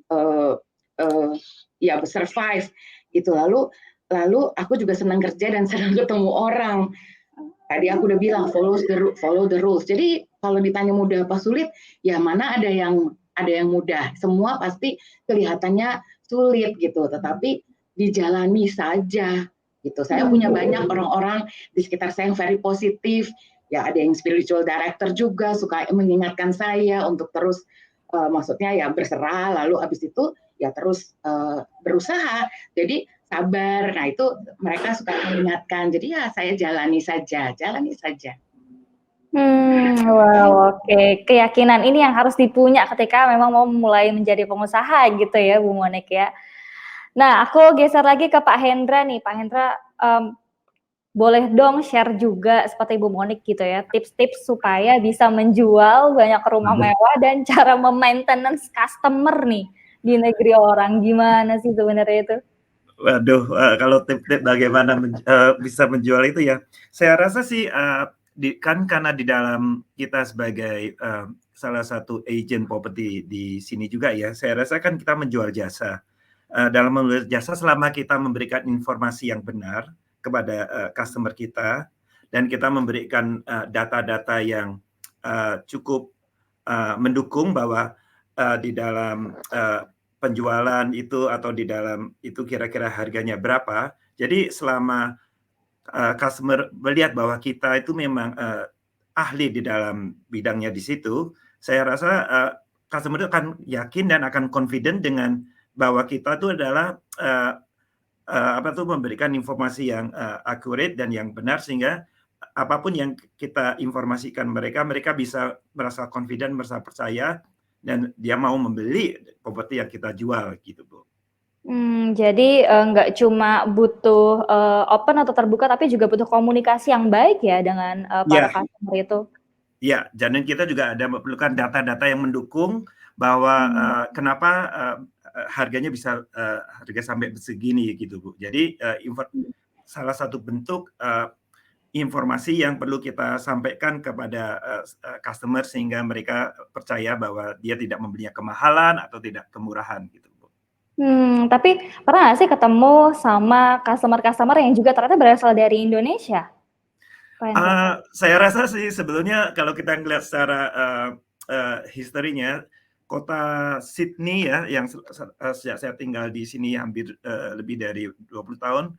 ya survive gitu. Lalu aku juga senang kerja dan senang ketemu orang. Tadi aku udah bilang follow the rules. Jadi kalau ditanya mudah apa sulit, ya mana ada yang mudah. Semua pasti kelihatannya sulit gitu, tetapi dijalani saja gitu. Saya punya banyak orang-orang di sekitar saya yang very positif. Ya ada yang spiritual director juga suka mengingatkan saya untuk terus maksudnya ya berserah, lalu habis itu ya terus berusaha. Jadi sabar. Nah, itu mereka suka mengingatkan. Jadi ya saya jalani saja. Wow, oke. Keyakinan ini yang harus dipunya ketika memang mau mulai menjadi pengusaha gitu ya, Bu Monik ya. Nah, aku geser lagi ke Pak Hendra nih. Pak Hendra, boleh dong share juga seperti Bu Monik gitu ya, tips-tips supaya bisa menjual banyak rumah mewah dan cara memaintenance customer nih di negeri orang. Gimana sih sebenarnya itu? Waduh, kalau tip-tip bagaimana bisa menjual itu ya, saya rasa sih kan karena di dalam kita sebagai salah satu agent properti di sini juga ya, saya rasa kan kita menjual jasa. Dalam menjual jasa selama kita memberikan informasi yang benar kepada customer kita dan kita memberikan data-data yang cukup mendukung bahwa di dalam penjualan itu atau di dalam itu kira-kira harganya berapa. Jadi selama customer melihat bahwa kita itu memang ahli di dalam bidangnya di situ, saya rasa customer itu akan yakin dan akan confident dengan bahwa kita itu adalah memberikan informasi yang akurat dan yang benar sehingga apapun yang kita informasikan mereka bisa merasa confident, merasa percaya dan dia mau membeli properti yang kita jual gitu, Bu. Jadi nggak cuma butuh open atau terbuka, tapi juga butuh komunikasi yang baik ya dengan para customer itu. Iya, dan kita juga ada memerlukan data-data yang mendukung bahwa kenapa harganya bisa harga sampai segini gitu, Bu. Jadi salah satu bentuk informasi yang perlu kita sampaikan kepada customer sehingga mereka percaya bahwa dia tidak membelinya kemahalan atau tidak kemurahan gitu, Bu. Tapi pernah nggak sih ketemu sama customer yang juga ternyata berasal dari Indonesia? Saya rasa sih sebetulnya kalau kita ngelihat secara historinya, kota Sydney ya yang sejak saya tinggal di sini hampir lebih dari 20 tahun,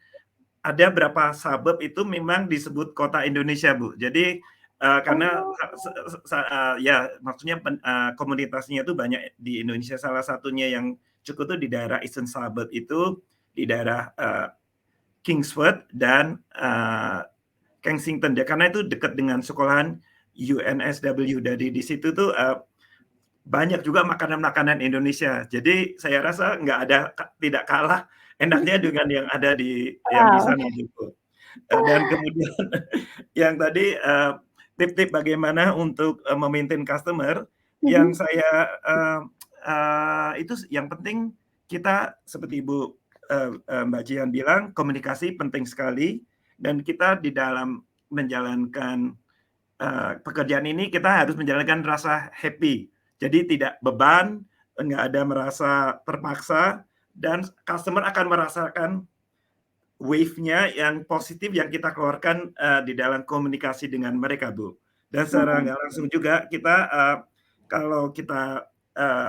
ada berapa suburb itu memang disebut kota Indonesia, Bu. Jadi karena ya maksudnya komunitasnya itu banyak di Indonesia. Salah satunya yang cukup tuh di daerah Eastern Suburb itu di daerah Kingsford dan Kensington ya, karena itu dekat dengan sekolahan UNSW. Dari di situ tuh banyak juga makanan-makanan Indonesia. Jadi saya rasa tidak kalah enaknya dengan yang ada yang di Wow. sana gitu. Dan kemudian yang tadi tip-tip bagaimana untuk memaintain customer, yang Mhm. saya itu yang penting kita seperti Mbak Jian bilang, komunikasi penting sekali, dan kita di dalam menjalankan pekerjaan ini kita harus menjalankan rasa happy. Jadi tidak beban, nggak ada merasa terpaksa, dan customer akan merasakan wave-nya yang positif yang kita keluarkan di dalam komunikasi dengan mereka, Bu. Dan secara Hmm. nggak langsung juga kita kalau kita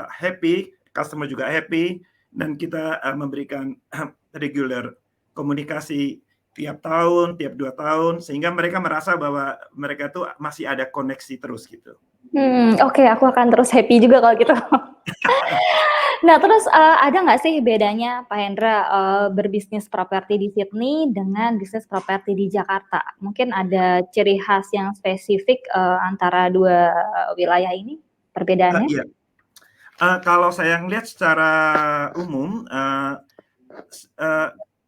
happy, customer juga happy, dan kita memberikan regular komunikasi tiap tahun, tiap 2 tahun, sehingga mereka merasa bahwa mereka tuh masih ada koneksi terus gitu. Oke, aku akan terus happy juga kalau gitu. Nah, terus ada nggak sih bedanya Pak Hendra berbisnis properti di Sydney dengan bisnis properti di Jakarta? Mungkin ada ciri khas yang spesifik antara dua wilayah ini perbedaannya? Iya. Kalau saya ngelihat secara umum,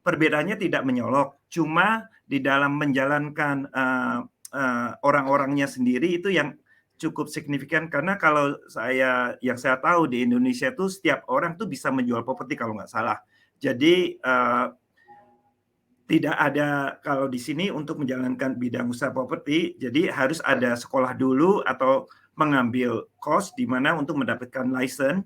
perbedaannya tidak menyolok, cuma di dalam menjalankan orang-orangnya sendiri itu yang cukup signifikan, karena kalau yang saya tahu di Indonesia tuh setiap orang tuh bisa menjual properti kalau nggak salah. Jadi tidak ada kalau di sini untuk menjalankan bidang usaha properti, jadi harus ada sekolah dulu atau mengambil course di mana untuk mendapatkan license,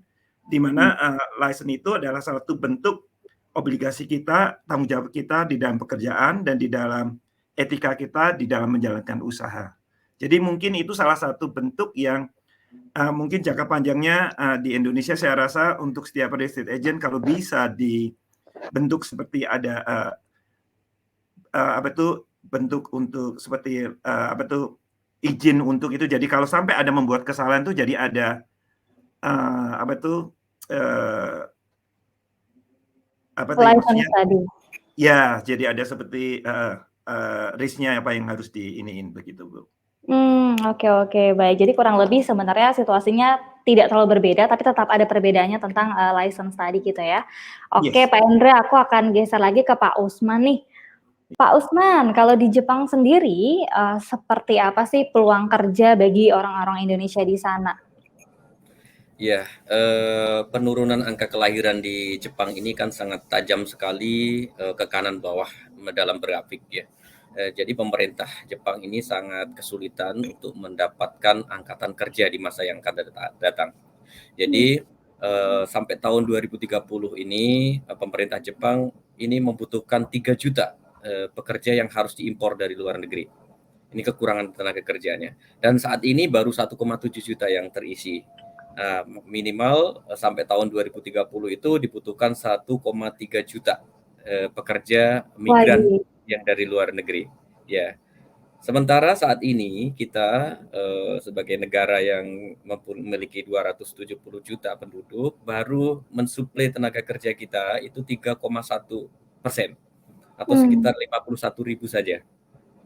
di mana license itu adalah salah satu bentuk obligasi kita, tanggung jawab kita di dalam pekerjaan dan di dalam etika kita di dalam menjalankan usaha. Jadi mungkin itu salah satu bentuk yang mungkin jangka panjangnya di Indonesia saya rasa untuk setiap real estate agent kalau bisa dibentuk seperti ada bentuk untuk seperti izin untuk itu. Jadi kalau sampai ada membuat kesalahan tuh jadi ada License maksudnya? tadi. Ya, jadi ada seperti risk-nya apa yang harus diiniin begitu, Bu. Oke, baik. Jadi kurang lebih sebenarnya situasinya tidak terlalu berbeda, tapi tetap ada perbedaannya tentang license tadi gitu ya. Oke, Yes. Pak Hendra, aku akan geser lagi ke Pak Usman nih. Pak Usman, kalau di Jepang sendiri seperti apa sih peluang kerja bagi orang-orang Indonesia di sana? Ya, penurunan angka kelahiran di Jepang ini kan sangat tajam sekali ke kanan bawah dalam grafik ya. Jadi pemerintah Jepang ini sangat kesulitan untuk mendapatkan angkatan kerja di masa yang akan datang. Jadi sampai tahun 2030 ini pemerintah Jepang ini membutuhkan 3 juta pekerja yang harus diimpor dari luar negeri. Ini kekurangan tenaga kerjanya. Dan saat ini baru 1,7 juta yang terisi. Minimal sampai tahun 2030 itu dibutuhkan 1,3 juta pekerja migran Lagi. yang dari luar negeri. Ya. Sementara saat ini kita sebagai negara yang memiliki 270 juta penduduk baru mensuplai tenaga kerja kita itu 3,1% atau sekitar 51.000 saja.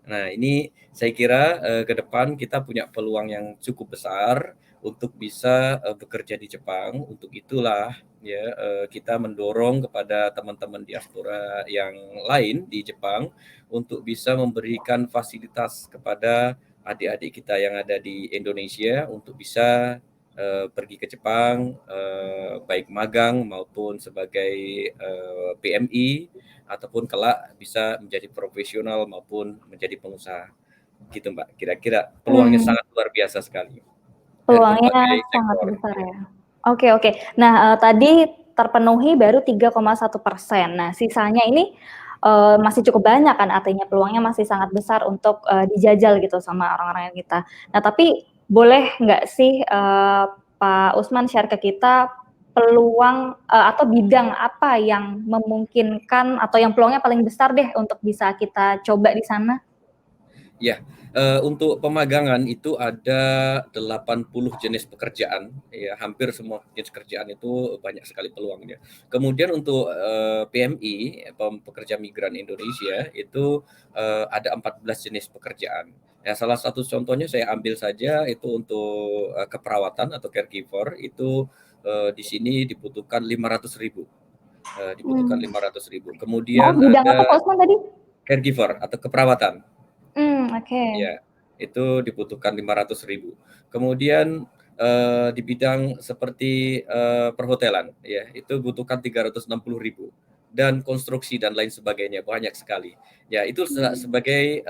Nah, ini saya kira ke depan kita punya peluang yang cukup besar untuk bisa bekerja di Jepang. Untuk itulah ya kita mendorong kepada teman-teman diaspora yang lain di Jepang untuk bisa memberikan fasilitas kepada adik-adik kita yang ada di Indonesia untuk bisa pergi ke Jepang baik magang maupun sebagai PMI ataupun kelak bisa menjadi profesional maupun menjadi pengusaha gitu Mbak. Kira-kira peluangnya sangat luar biasa sekali dari Peluangnya berbagai sangat sektor. besar ya. Oke. Nah, tadi terpenuhi baru 3,1%. Nah, sisanya ini masih cukup banyak kan, artinya peluangnya masih sangat besar untuk dijajal gitu sama orang-orang kita. Nah, tapi boleh nggak sih Pak Usman share ke kita peluang atau bidang apa yang memungkinkan atau yang peluangnya paling besar deh untuk bisa kita coba di sana? Ya, untuk pemagangan itu ada 80 jenis pekerjaan, ya hampir semua jenis pekerjaan itu banyak sekali peluangnya. Kemudian untuk PMI, pekerja migran Indonesia itu ada 14 jenis pekerjaan. Ya, salah satu contohnya saya ambil saja itu untuk keperawatan atau caregiver itu di sini dibutuhkan 500.000. Dibutuhkan 500.000. Maaf, Kemudian bidang apa Pak ada Usman tadi? caregiver atau keperawatan. Oke. Ya, itu dibutuhkan 500.000. Kemudian di bidang seperti perhotelan, ya itu butuhkan 360.000 dan konstruksi dan lain sebagainya banyak sekali. Ya itu sebagai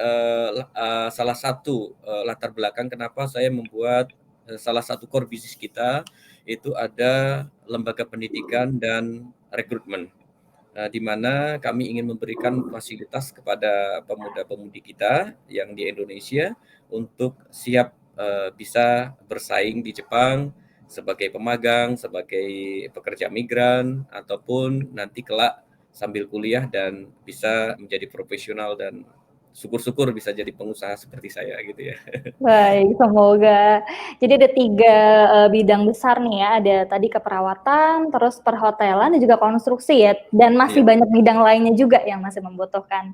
salah satu latar belakang kenapa saya membuat salah satu core bisnis kita itu ada lembaga pendidikan dan rekrutmen. Di mana kami ingin memberikan fasilitas kepada pemuda-pemudi kita yang di Indonesia untuk siap bisa bersaing di Jepang sebagai pemagang, sebagai pekerja migran, ataupun nanti kelak sambil kuliah dan bisa menjadi profesional dan syukur-syukur bisa jadi pengusaha seperti saya gitu ya. Baik, semoga. Jadi ada 3 bidang besar nih ya, ada tadi keperawatan, terus perhotelan, dan juga konstruksi ya, dan masih Iya. banyak bidang lainnya juga yang masih membutuhkan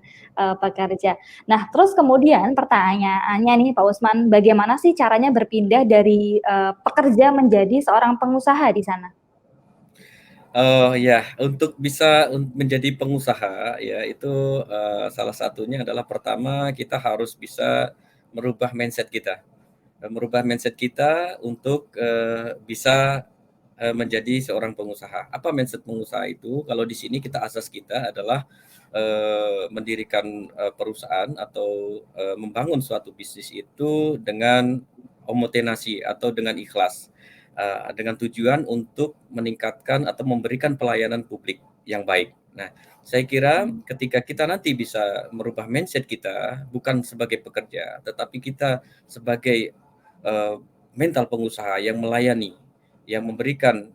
pekerja. Nah, terus kemudian pertanyaannya nih Pak Usman, bagaimana sih caranya berpindah dari pekerja menjadi seorang pengusaha di sana? Ya, untuk bisa menjadi pengusaha ya itu salah satunya adalah pertama kita harus bisa merubah mindset kita. Merubah mindset kita untuk bisa menjadi seorang pengusaha. Apa mindset pengusaha itu? Kalau di sini kita asas kita adalah mendirikan perusahaan atau membangun suatu bisnis itu dengan omotenasi atau dengan ikhlas. Dengan tujuan untuk meningkatkan atau memberikan pelayanan publik yang baik. Nah, saya kira ketika kita nanti bisa merubah mindset kita bukan sebagai pekerja, tetapi kita sebagai mental pengusaha yang melayani, yang memberikan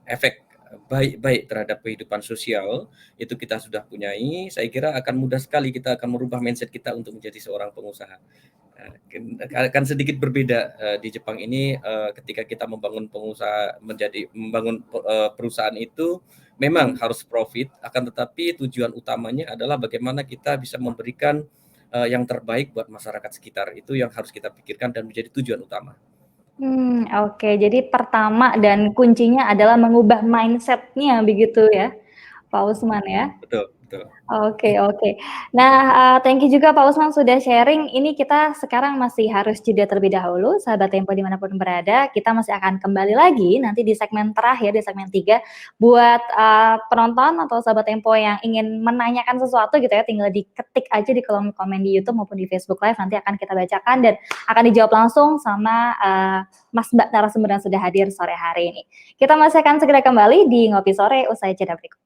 efek baik-baik terhadap kehidupan sosial, itu kita sudah punyai, saya kira akan mudah sekali kita akan merubah mindset kita untuk menjadi seorang pengusaha. Akan sedikit berbeda di Jepang ini ketika kita membangun perusahaan itu memang harus profit, akan tetapi tujuan utamanya adalah bagaimana kita bisa memberikan yang terbaik buat masyarakat sekitar. Itu yang harus kita pikirkan dan menjadi tujuan utama. Oke, jadi pertama dan kuncinya adalah mengubah mindset-nya begitu ya, Pak Usman ya? Betul. Oke. Nah, thank you juga Pak Usman sudah sharing. Ini kita sekarang masih harus jeda terlebih dahulu, sahabat Tempo dimanapun berada. Kita masih akan kembali lagi nanti di segmen terakhir, di segmen 3. Buat penonton atau sahabat Tempo yang ingin menanyakan sesuatu gitu ya, tinggal diketik aja di kolom komen di YouTube maupun di Facebook Live. Nanti akan kita bacakan dan akan dijawab langsung sama Mas Mbak narasumber yang sudah hadir sore hari ini. Kita masih akan segera kembali di Ngopi Sore usai jeda berikut.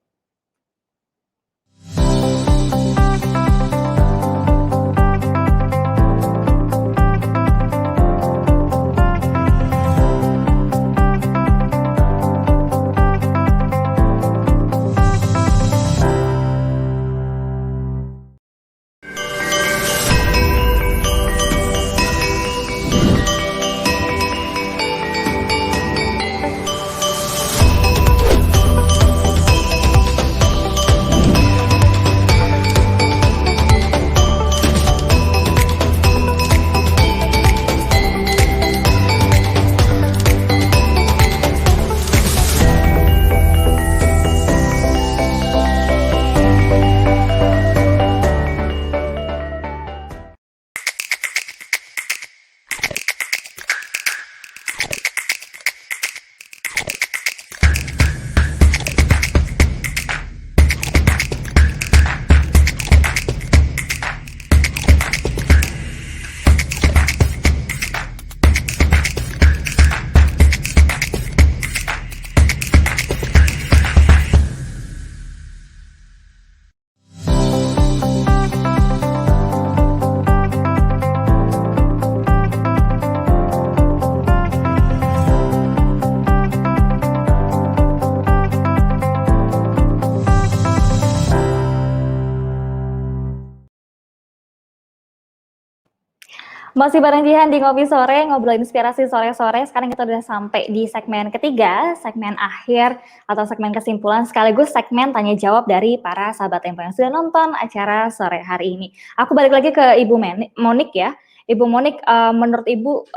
Masih bareng Jihan di Ngopi Sore, ngobrol inspirasi sore-sore. Sekarang kita udah sampai di segmen ketiga, segmen akhir atau segmen kesimpulan, sekaligus segmen tanya jawab dari para sahabat Tempo yang sudah nonton acara sore hari ini. Aku balik lagi ke Ibu Monik ya. Ibu Monik, menurut Ibu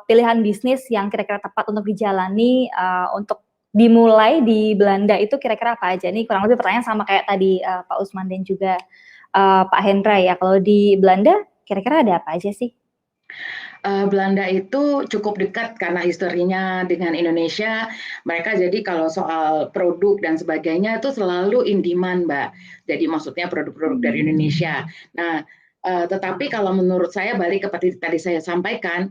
pilihan bisnis yang kira-kira tepat untuk dijalani untuk dimulai di Belanda itu kira-kira apa aja? Ini kurang lebih pertanyaan sama kayak tadi Pak Usman dan juga Pak Hendra ya. Kalau di Belanda kira-kira ada apa aja sih? Belanda itu cukup dekat karena historinya dengan Indonesia. Mereka jadi kalau soal produk dan sebagainya itu selalu in demand, Mbak. Jadi maksudnya produk-produk dari Indonesia. Nah, tetapi kalau menurut saya balik seperti tadi saya sampaikan,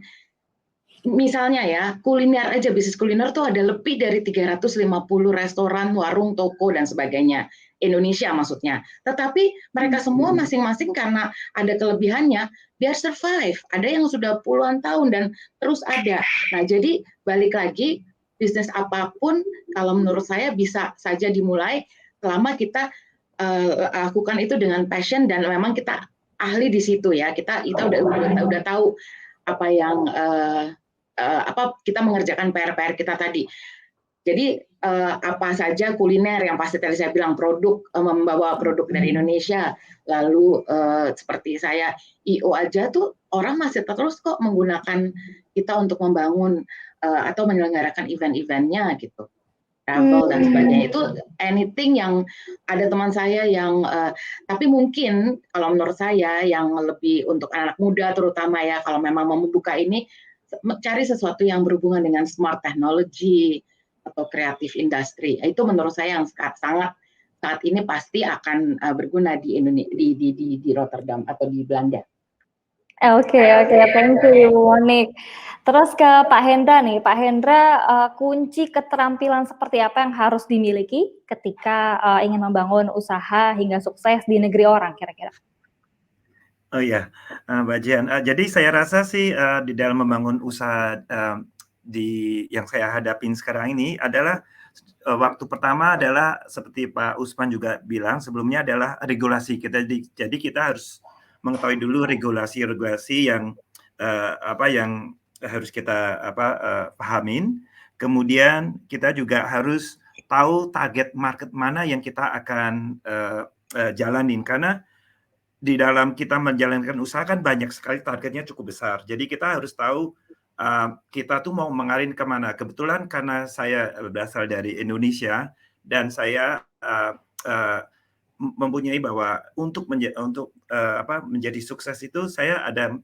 misalnya ya, kuliner aja, bisnis kuliner tuh ada lebih dari 350 restoran, warung, toko, dan sebagainya. Indonesia maksudnya. Tetapi mereka semua masing-masing karena ada kelebihannya, biar survive. Ada yang sudah puluhan tahun dan terus ada. Nah, jadi balik lagi, bisnis apapun, kalau menurut saya bisa saja dimulai selama kita lakukan itu dengan passion dan memang kita ahli di situ ya. Kita udah tahu apa yang kita mengerjakan PR-PR kita tadi. Jadi apa saja kuliner yang pasti tadi saya bilang produk, membawa produk dari Indonesia, lalu seperti saya IO aja tuh orang masih terus kok menggunakan kita untuk membangun atau menyelenggarakan event-eventnya gitu, travel dan sebagainya. Itu anything yang ada teman saya yang tapi mungkin kalau menurut saya yang lebih untuk anak muda terutama ya, kalau memang mau membuka ini, cari sesuatu yang berhubungan dengan smart technology atau kreatif industri. Itu menurut saya yang sangat saat ini pasti akan berguna di Indonesia, di Rotterdam atau di Belanda. Oke, thank you Ibu Monik. Terus ke Pak Hendra nih, Pak Hendra, kunci keterampilan seperti apa yang harus dimiliki ketika ingin membangun usaha hingga sukses di negeri orang kira-kira? Oh iya, Mbak Jian. Jadi saya rasa sih di dalam membangun usaha yang saya hadapin sekarang ini adalah waktu pertama adalah seperti Pak Usman juga bilang sebelumnya adalah regulasi kita. Jadi kita harus mengetahui dulu regulasi yang yang harus kita pahamin. Kemudian kita juga harus tahu target market mana yang kita akan jalanin, karena di dalam kita menjalankan usaha kan banyak sekali targetnya cukup besar. Jadi kita harus tahu kita tuh mau mengalih kemana. Kebetulan karena saya berasal dari Indonesia dan saya mempunyai bahwa untuk menjadi sukses itu saya ada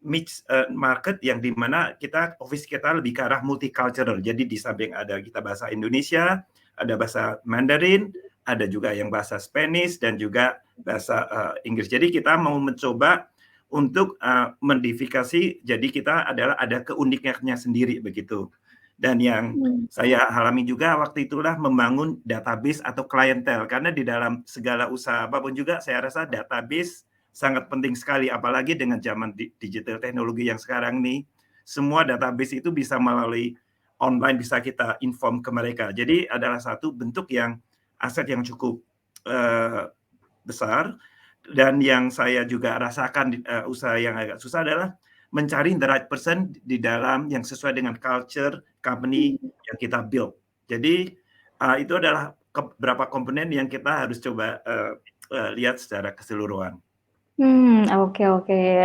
mix market yang dimana office kita lebih ke arah multicultural. Jadi di samping ada kita bahasa Indonesia, ada bahasa Mandarin, ada juga yang bahasa Spanish dan juga bahasa Inggris. Jadi kita mau mencoba untuk modifikasi, jadi kita ada keunikannya sendiri begitu. Dan yang saya alami juga waktu itulah membangun database atau klientel, karena di dalam segala usaha apapun juga saya rasa database sangat penting sekali, apalagi dengan zaman digital teknologi yang sekarang nih, semua database itu bisa melalui online, bisa kita inform ke mereka. Jadi adalah satu bentuk yang aset yang cukup besar. Dan yang saya juga rasakan usaha yang agak susah adalah mencari the right person di dalam yang sesuai dengan culture company yang kita build. Jadi itu adalah beberapa komponen yang kita harus coba lihat secara keseluruhan. Oke,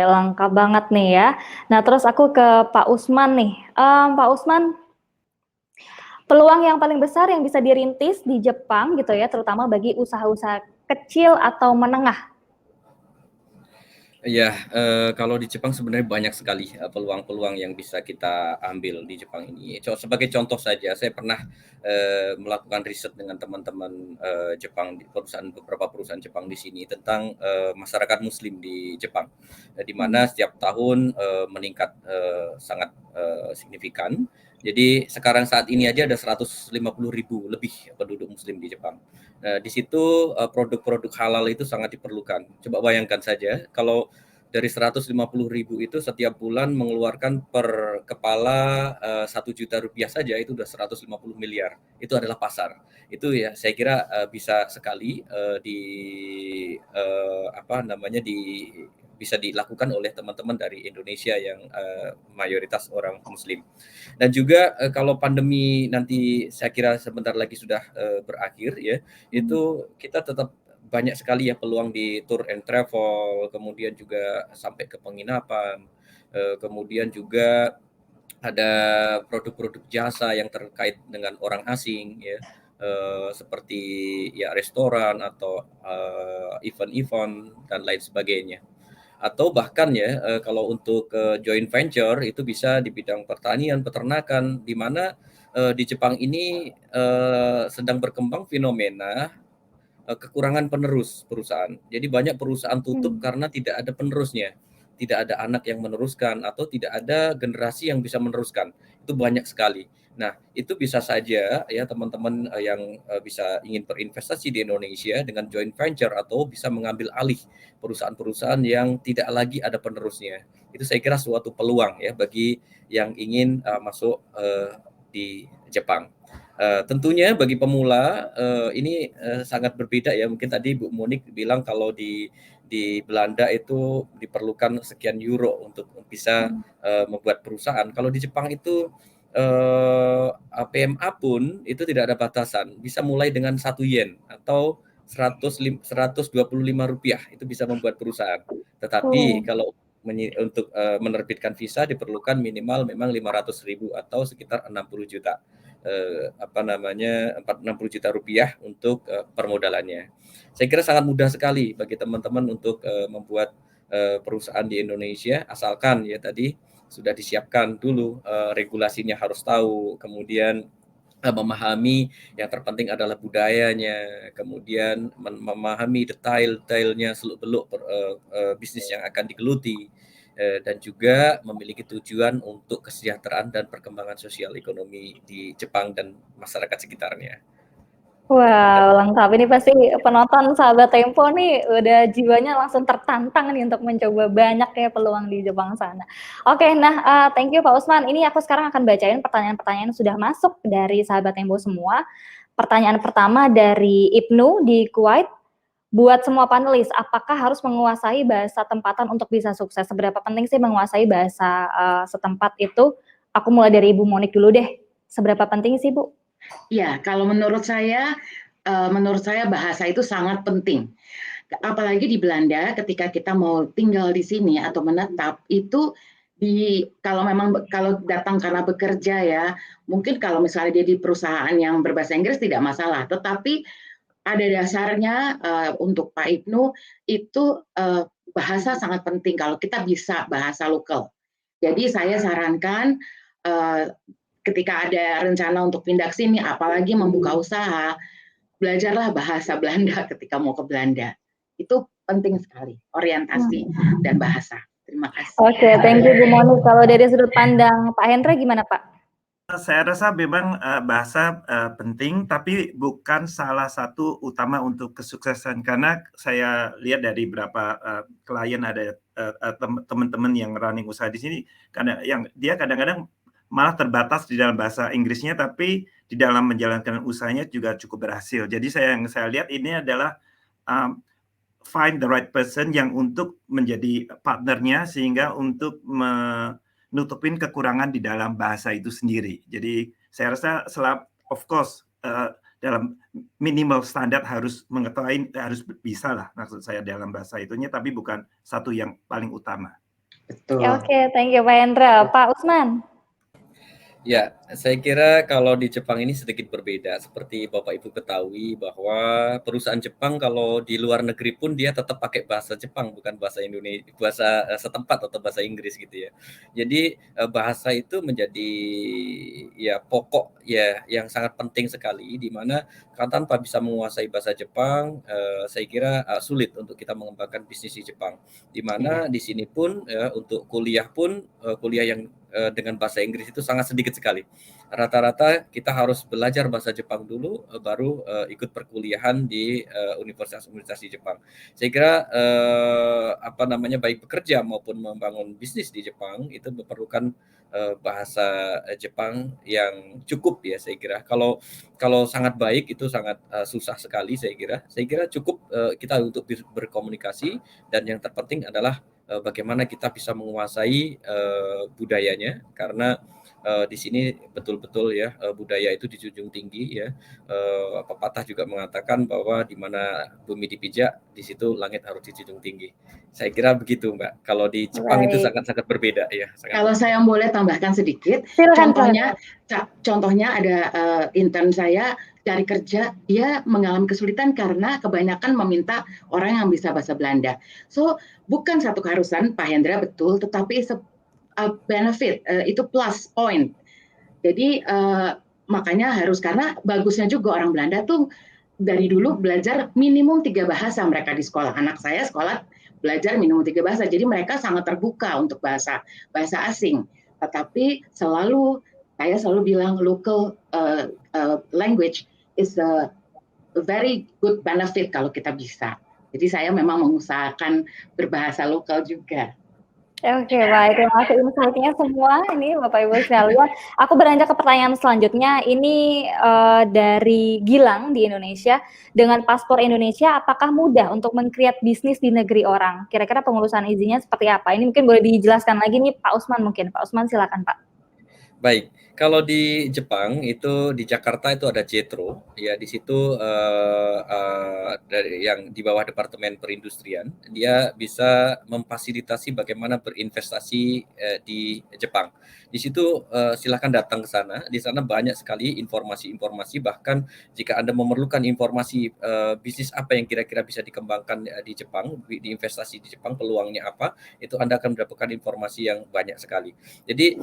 lengkap banget nih ya. Nah, terus aku ke Pak Usman nih. Pak Usman, peluang yang paling besar yang bisa dirintis di Jepang gitu ya, terutama bagi usaha-usaha kecil atau menengah. Ya, kalau di Jepang sebenarnya banyak sekali peluang-peluang yang bisa kita ambil di Jepang ini. Sebagai contoh saja, saya pernah melakukan riset dengan teman-teman Jepang, beberapa perusahaan Jepang di sini tentang masyarakat Muslim di Jepang, di mana setiap tahun meningkat sangat signifikan. Jadi sekarang saat ini aja ada 150.000 lebih penduduk Muslim di Jepang. Di situ produk-produk halal itu sangat diperlukan. Coba bayangkan saja kalau dari 150.000 itu setiap bulan mengeluarkan per kepala 1 juta rupiah saja, itu udah 150 miliar. Itu adalah pasar. Itu ya saya kira bisa sekali bisa dilakukan oleh teman-teman dari Indonesia yang mayoritas orang Muslim. Dan juga kalau pandemi nanti saya kira sebentar lagi sudah berakhir ya, itu kita tetap banyak sekali ya peluang di tour and travel, kemudian juga sampai ke penginapan, kemudian juga ada produk-produk jasa yang terkait dengan orang asing ya, seperti ya restoran atau event-event dan lain sebagainya. Atau bahkan ya kalau untuk joint venture itu bisa di bidang pertanian, peternakan, di mana di Jepang ini sedang berkembang fenomena kekurangan penerus perusahaan. Jadi banyak perusahaan tutup karena tidak ada penerusnya, tidak ada anak yang meneruskan atau tidak ada generasi yang bisa meneruskan. Itu banyak sekali. Nah, itu bisa saja ya teman-teman yang bisa ingin berinvestasi di Indonesia dengan joint venture atau bisa mengambil alih perusahaan-perusahaan yang tidak lagi ada penerusnya. Itu saya kira suatu peluang ya bagi yang ingin masuk di Jepang. Tentunya bagi pemula ini sangat berbeda ya. Mungkin tadi Bu Monik bilang kalau di Belanda itu diperlukan sekian euro untuk bisa membuat perusahaan. Kalau di Jepang itu PMA pun itu tidak ada batasan. Bisa mulai dengan 1 yen atau 125 rupiah itu bisa membuat perusahaan. Tetapi kalau untuk menerbitkan visa diperlukan minimal memang 500.000 atau sekitar 60 juta. 60 juta rupiah untuk permodalannya. Saya kira sangat mudah sekali bagi teman-teman untuk membuat perusahaan di Indonesia, asalkan ya tadi sudah disiapkan dulu regulasinya harus tahu, kemudian memahami yang terpenting adalah budayanya, kemudian memahami detail-detailnya seluk-beluk bisnis yang akan digeluti, dan juga memiliki tujuan untuk kesejahteraan dan perkembangan sosial ekonomi di Jepang dan masyarakat sekitarnya. Wow, lengkap. Ini pasti penonton Sahabat Tempo nih udah jiwanya langsung tertantang nih untuk mencoba banyak ya peluang di Jepang sana. Oke, nah thank you Pak Usman. Ini aku sekarang akan bacain pertanyaan-pertanyaan yang sudah masuk dari Sahabat Tempo semua. Pertanyaan pertama dari Ibnu di Kuwait. Buat semua panelis, apakah harus menguasai bahasa tempatan untuk bisa sukses? Seberapa penting sih menguasai bahasa setempat itu? Aku mulai dari Ibu Monik dulu deh. Seberapa penting sih, Bu? Ya, kalau menurut saya bahasa itu sangat penting. Apalagi di Belanda, ketika kita mau tinggal di sini atau menetap, itu kalau datang karena bekerja ya, mungkin kalau misalnya dia di perusahaan yang berbahasa Inggris tidak masalah. Tetapi ada dasarnya untuk Pak Ibnu itu bahasa sangat penting kalau kita bisa bahasa lokal. Jadi saya sarankan ketika ada rencana untuk pindah ke sini, apalagi membuka usaha, belajarlah bahasa Belanda ketika mau ke Belanda. Itu penting sekali, orientasi dan bahasa. Terima kasih. Oke, thank you Bu Moni. Kalau dari sudut pandang Pak Hendra gimana Pak? Saya rasa memang bahasa penting, tapi bukan salah satu utama untuk kesuksesan. Karena saya lihat dari beberapa klien ada teman-teman yang running usaha di sini, yang dia kadang-kadang malah terbatas di dalam bahasa Inggrisnya, tapi di dalam menjalankan usahanya juga cukup berhasil. Jadi yang saya lihat ini adalah find the right person yang untuk menjadi partnernya, sehingga untuk nutupin kekurangan di dalam bahasa itu sendiri. Jadi saya rasa of course dalam minimal standar harus mengetahui, harus bisa lah maksud saya dalam bahasa itunya, tapi bukan satu yang paling utama. Betul. Oke, thank you Pak Hendra. Pak Usman? Ya, saya kira kalau di Jepang ini sedikit berbeda. Seperti Bapak Ibu ketahui bahwa perusahaan Jepang kalau di luar negeri pun dia tetap pakai bahasa Jepang, bukan bahasa Indonesia, bahasa setempat atau bahasa Inggris gitu ya. Jadi bahasa itu menjadi ya pokok ya yang sangat penting sekali, di mana tanpa bisa menguasai bahasa Jepang, saya kira sulit untuk kita mengembangkan bisnis di Jepang. Di mana di sini pun untuk kuliah pun kuliah yang dengan bahasa Inggris itu sangat sedikit sekali. Rata-rata kita harus belajar bahasa Jepang dulu, baru ikut perkuliahan di universitas-universitas di Jepang. Saya kira baik bekerja maupun membangun bisnis di Jepang itu memerlukan bahasa Jepang yang cukup ya saya kira. Kalau sangat baik itu sangat susah sekali saya kira. Saya kira cukup kita untuk berkomunikasi, dan yang terpenting adalah bagaimana kita bisa menguasai budayanya, karena di sini betul-betul ya budaya itu dijunjung tinggi ya. Pepatah juga mengatakan bahwa di mana bumi dipijak, di situ langit harus dijunjung tinggi. Saya kira begitu, Mbak. Kalau di Jepang itu Baik. sangat-sangat berbeda ya. Kalau saya boleh tambahkan sedikit, Silakan. contohnya ada intern saya cari kerja, dia mengalami kesulitan karena kebanyakan meminta orang yang bisa bahasa Belanda. So bukan satu keharusan, Pak Hendra betul, tetapi benefit, itu plus point. Jadi makanya harus, karena bagusnya juga orang Belanda tuh dari dulu belajar minimum 3 bahasa mereka di sekolah. Anak saya sekolah belajar minimum 3 bahasa, jadi mereka sangat terbuka untuk bahasa asing. Tetapi saya selalu bilang local language is a very good benefit kalau kita bisa. Jadi saya memang mengusahakan berbahasa lokal juga. Oke, baik. Terima kasih insight-nya semua ini Bapak Ibu sekalian. Aku beranjak ke pertanyaan selanjutnya. Ini dari Gilang di Indonesia. Dengan paspor Indonesia, apakah mudah untuk men-create bisnis di negeri orang? Kira-kira pengurusan izinnya seperti apa? Ini mungkin boleh dijelaskan lagi nih Pak Usman mungkin. Pak Usman silakan Pak. Baik, kalau di Jepang itu di Jakarta itu ada JETRO, ya di situ dari yang di bawah Departemen Perindustrian, dia bisa memfasilitasi bagaimana berinvestasi di Jepang. Di situ silakan datang ke sana. Di sana banyak sekali informasi-informasi, bahkan jika Anda memerlukan informasi bisnis apa yang kira-kira bisa dikembangkan di Jepang, diinvestasi di Jepang, peluangnya apa, itu Anda akan mendapatkan informasi yang banyak sekali. Jadi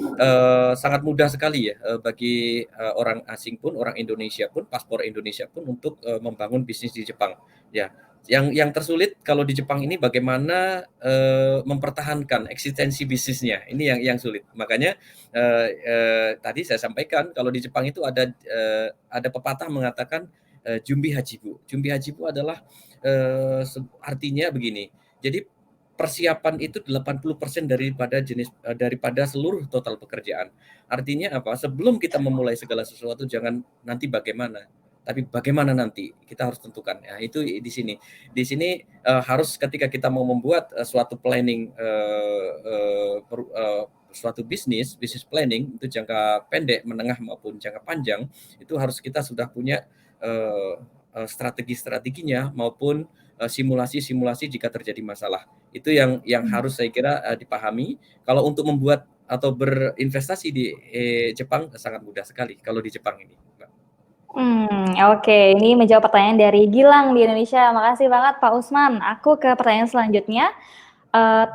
sangat mudah sekali ya bagi orang asing pun, orang Indonesia pun, paspor Indonesia pun untuk membangun bisnis di Jepang. Ya, yang tersulit kalau di Jepang ini bagaimana mempertahankan eksistensi bisnisnya. Ini yang sulit. Makanya tadi saya sampaikan kalau di Jepang itu ada pepatah mengatakan jumbi hajibu. Jumbi hajibu adalah artinya begini. Jadi persiapan itu 80% daripada seluruh total pekerjaan. Artinya apa? Sebelum kita memulai segala sesuatu, jangan nanti bagaimana, tapi bagaimana nanti kita harus tentukan. Ya, itu di sini. Di sini harus ketika kita mau membuat suatu planning, suatu bisnis planning itu jangka pendek, menengah maupun jangka panjang, itu harus kita sudah punya strategi-strateginya maupun simulasi-simulasi jika terjadi masalah. Itu yang harus saya kira dipahami. Kalau untuk membuat atau berinvestasi di Jepang sangat mudah sekali kalau di Jepang ini. Oke. Ini menjawab pertanyaan dari Gilang di Indonesia. Makasih banget Pak Usman. Aku ke pertanyaan selanjutnya.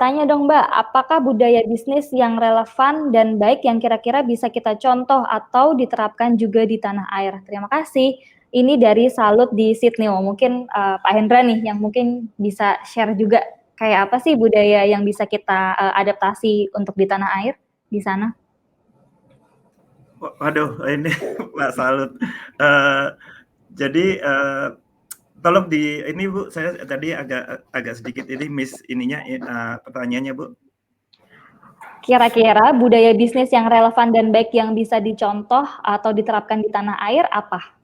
Tanya dong Mbak, apakah budaya bisnis yang relevan dan baik yang kira-kira bisa kita contoh atau diterapkan juga di tanah air? Terima kasih. Ini dari Salut di Sydney. Mungkin Pak Hendra nih yang mungkin bisa share juga kayak apa sih budaya yang bisa kita adaptasi untuk di tanah air di sana? Waduh, ini Pak Salut. Jadi tolong ini Bu, saya tadi agak sedikit ini miss ininya pertanyaannya Bu. Kira-kira budaya bisnis yang relevan dan baik yang bisa dicontoh atau diterapkan di tanah air apa?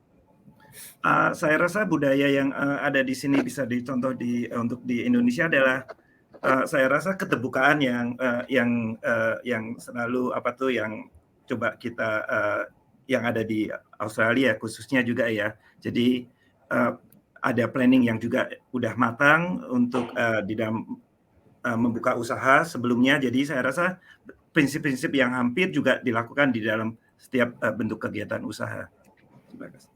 Saya rasa budaya yang ada di sini bisa dicontoh untuk di Indonesia adalah saya rasa keterbukaan yang selalu yang coba kita yang ada di Australia khususnya juga ya. Jadi ada planning yang juga udah matang untuk di dalam membuka usaha sebelumnya. Jadi saya rasa prinsip-prinsip yang hampir juga dilakukan di dalam setiap bentuk kegiatan usaha. Terima kasih.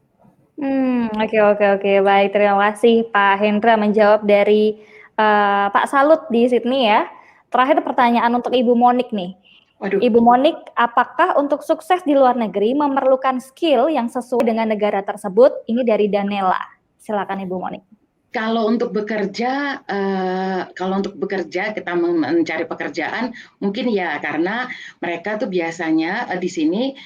Oke. Baik, terima kasih Pak Hendra menjawab dari Pak Salut di Sydney ya. Terakhir pertanyaan untuk Ibu Monik nih. Waduh. Ibu Monik, apakah untuk sukses di luar negeri memerlukan skill yang sesuai dengan negara tersebut? Ini dari Danella. Silakan Ibu Monik. Kalau untuk bekerja kita mencari pekerjaan mungkin ya, karena mereka tuh biasanya di sini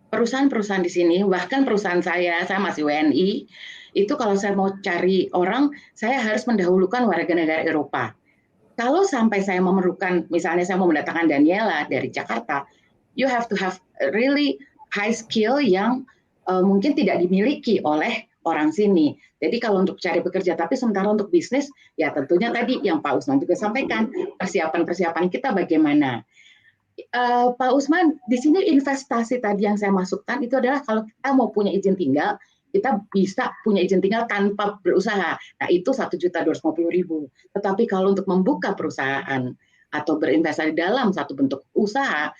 perusahaan-perusahaan di sini, bahkan perusahaan saya masih WNI, itu kalau saya mau cari orang, saya harus mendahulukan warga negara Eropa. Kalau sampai saya memerlukan, misalnya saya mau mendatangkan Daniela dari Jakarta, you have to have really high skill yang mungkin tidak dimiliki oleh orang sini. Jadi kalau untuk cari bekerja, tapi sementara untuk bisnis, ya tentunya tadi yang Pak Usman juga sampaikan, persiapan-persiapan kita bagaimana. Pak Usman, di sini investasi tadi yang saya masukkan itu adalah kalau kita mau punya izin tinggal, kita bisa punya izin tinggal tanpa berusaha. Nah, itu 1.250.000. Tetapi kalau untuk membuka perusahaan atau berinvestasi dalam satu bentuk usaha,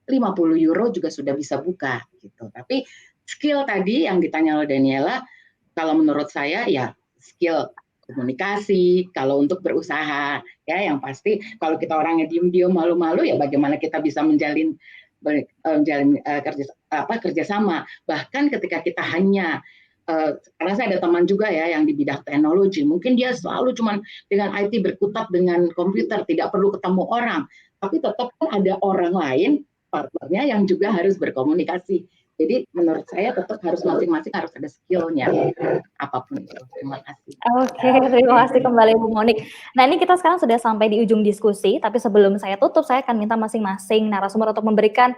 50 euro juga sudah bisa buka gitu. Tapi skill tadi yang ditanya oleh Daniela, kalau menurut saya ya skill komunikasi, kalau untuk berusaha ya yang pasti kalau kita orangnya diem-diem malu-malu ya bagaimana kita bisa menjalin kerjasama. Bahkan ketika kita hanya karena saya ada teman juga ya yang di bidang teknologi, mungkin dia selalu cuman dengan IT berkutat dengan komputer, tidak perlu ketemu orang, tapi tetap kan ada orang lain partnernya yang juga harus berkomunikasi. Jadi menurut saya tetap harus masing-masing harus ada skill-nya apapun itu. Terima kasih. Oke, terima kasih kembali Bu Monik. Nah, ini kita sekarang sudah sampai di ujung diskusi, tapi sebelum saya tutup, saya akan minta masing-masing narasumber untuk memberikan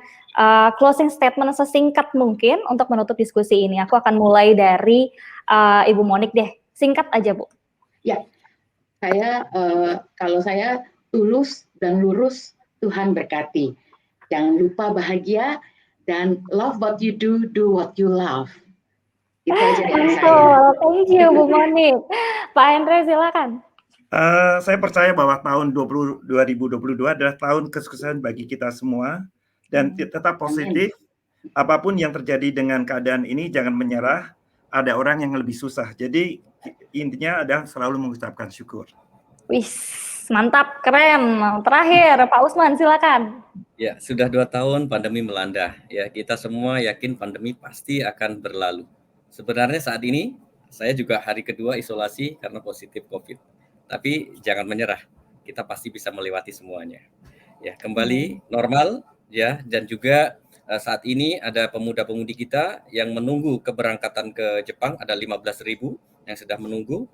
closing statement sesingkat mungkin untuk menutup diskusi ini. Aku akan mulai dari Ibu Monik deh. Singkat aja, Bu. Ya, kalau saya tulus dan lurus, Tuhan berkati. Jangan lupa bahagia dan love what you do what you love. Itu aja dari saya. Thank you Bu Monik. Pak Hendra silakan. Saya percaya bahwa tahun 2022 adalah tahun kesuksesan bagi kita semua dan tetap positif. Apapun yang terjadi dengan keadaan ini jangan menyerah. Ada orang yang lebih susah. Jadi intinya adalah selalu mengucapkan syukur. Wih, mantap, keren. Terakhir Pak Usman silakan. Ya, sudah 2 tahun pandemi melanda. Ya, kita semua yakin pandemi pasti akan berlalu. Sebenarnya saat ini saya juga hari kedua isolasi karena positif COVID. Tapi jangan menyerah. Kita pasti bisa melewati semuanya. Ya, kembali normal ya, dan juga saat ini ada pemuda-pemudi kita yang menunggu keberangkatan ke Jepang, ada 15.000 yang sudah menunggu.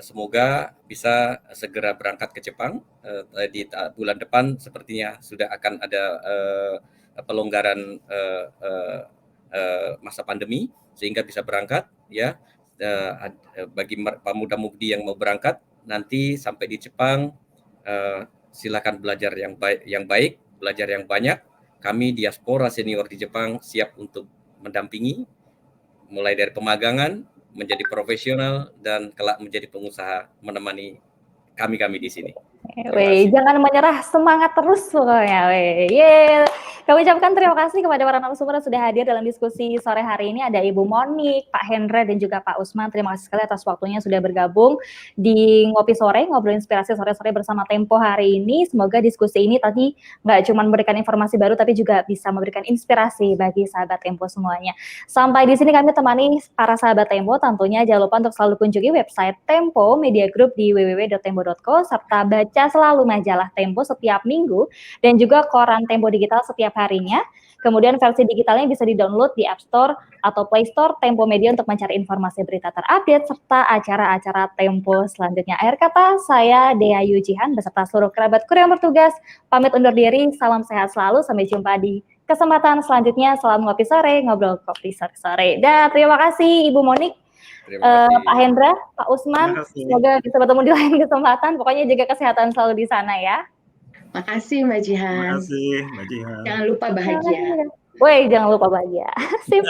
Semoga bisa segera berangkat ke Jepang. Di bulan depan sepertinya sudah akan ada pelonggaran masa pandemi sehingga bisa berangkat ya. Bagi pemuda-pemudi yang mau berangkat nanti sampai di Jepang, silakan belajar yang baik, belajar yang banyak. Kami diaspora senior di Jepang siap untuk mendampingi mulai dari pemagangan menjadi profesional dan kelak menjadi pengusaha menemani kami di sini. Weh, jangan menyerah, semangat terus pokoknya. Weh, kami ucapkan terima kasih kepada para narasumber yang sudah hadir dalam diskusi sore hari ini. Ada Ibu Monik, Pak Hendra, dan juga Pak Usman. Terima kasih sekali atas waktunya sudah bergabung di Ngopi Sore, ngobrol inspirasi sore-sore bersama Tempo hari ini. Semoga diskusi ini tadi nggak cuma memberikan informasi baru, tapi juga bisa memberikan inspirasi bagi sahabat Tempo semuanya. Sampai di sini kami temani para sahabat Tempo. Tentunya jangan lupa untuk selalu kunjungi website Tempo Media Group di www.tempo.co, serta baca selalu majalah Tempo setiap minggu dan juga koran Tempo Digital setiap harinya. Kemudian versi digitalnya bisa di-download di App Store atau Play Store Tempo Media untuk mencari informasi berita terupdate serta acara-acara Tempo selanjutnya. Akhir kata, saya Dea Yujihan beserta seluruh kerabat kru yang bertugas pamit undur diri. Salam sehat selalu, sampai jumpa di kesempatan selanjutnya. Salam ngopi sore, ngobrol kopi sore-sore. Dan terima kasih Ibu Monik, Pak Hendra, Pak Usman, semoga bisa bertemu di lain kesempatan. Pokoknya jaga kesehatan selalu di sana ya. Makasih Mbak Jihan. Makasih Mbak Jihan. Jangan lupa bahagia. Woi, jangan lupa bahagia. Sip.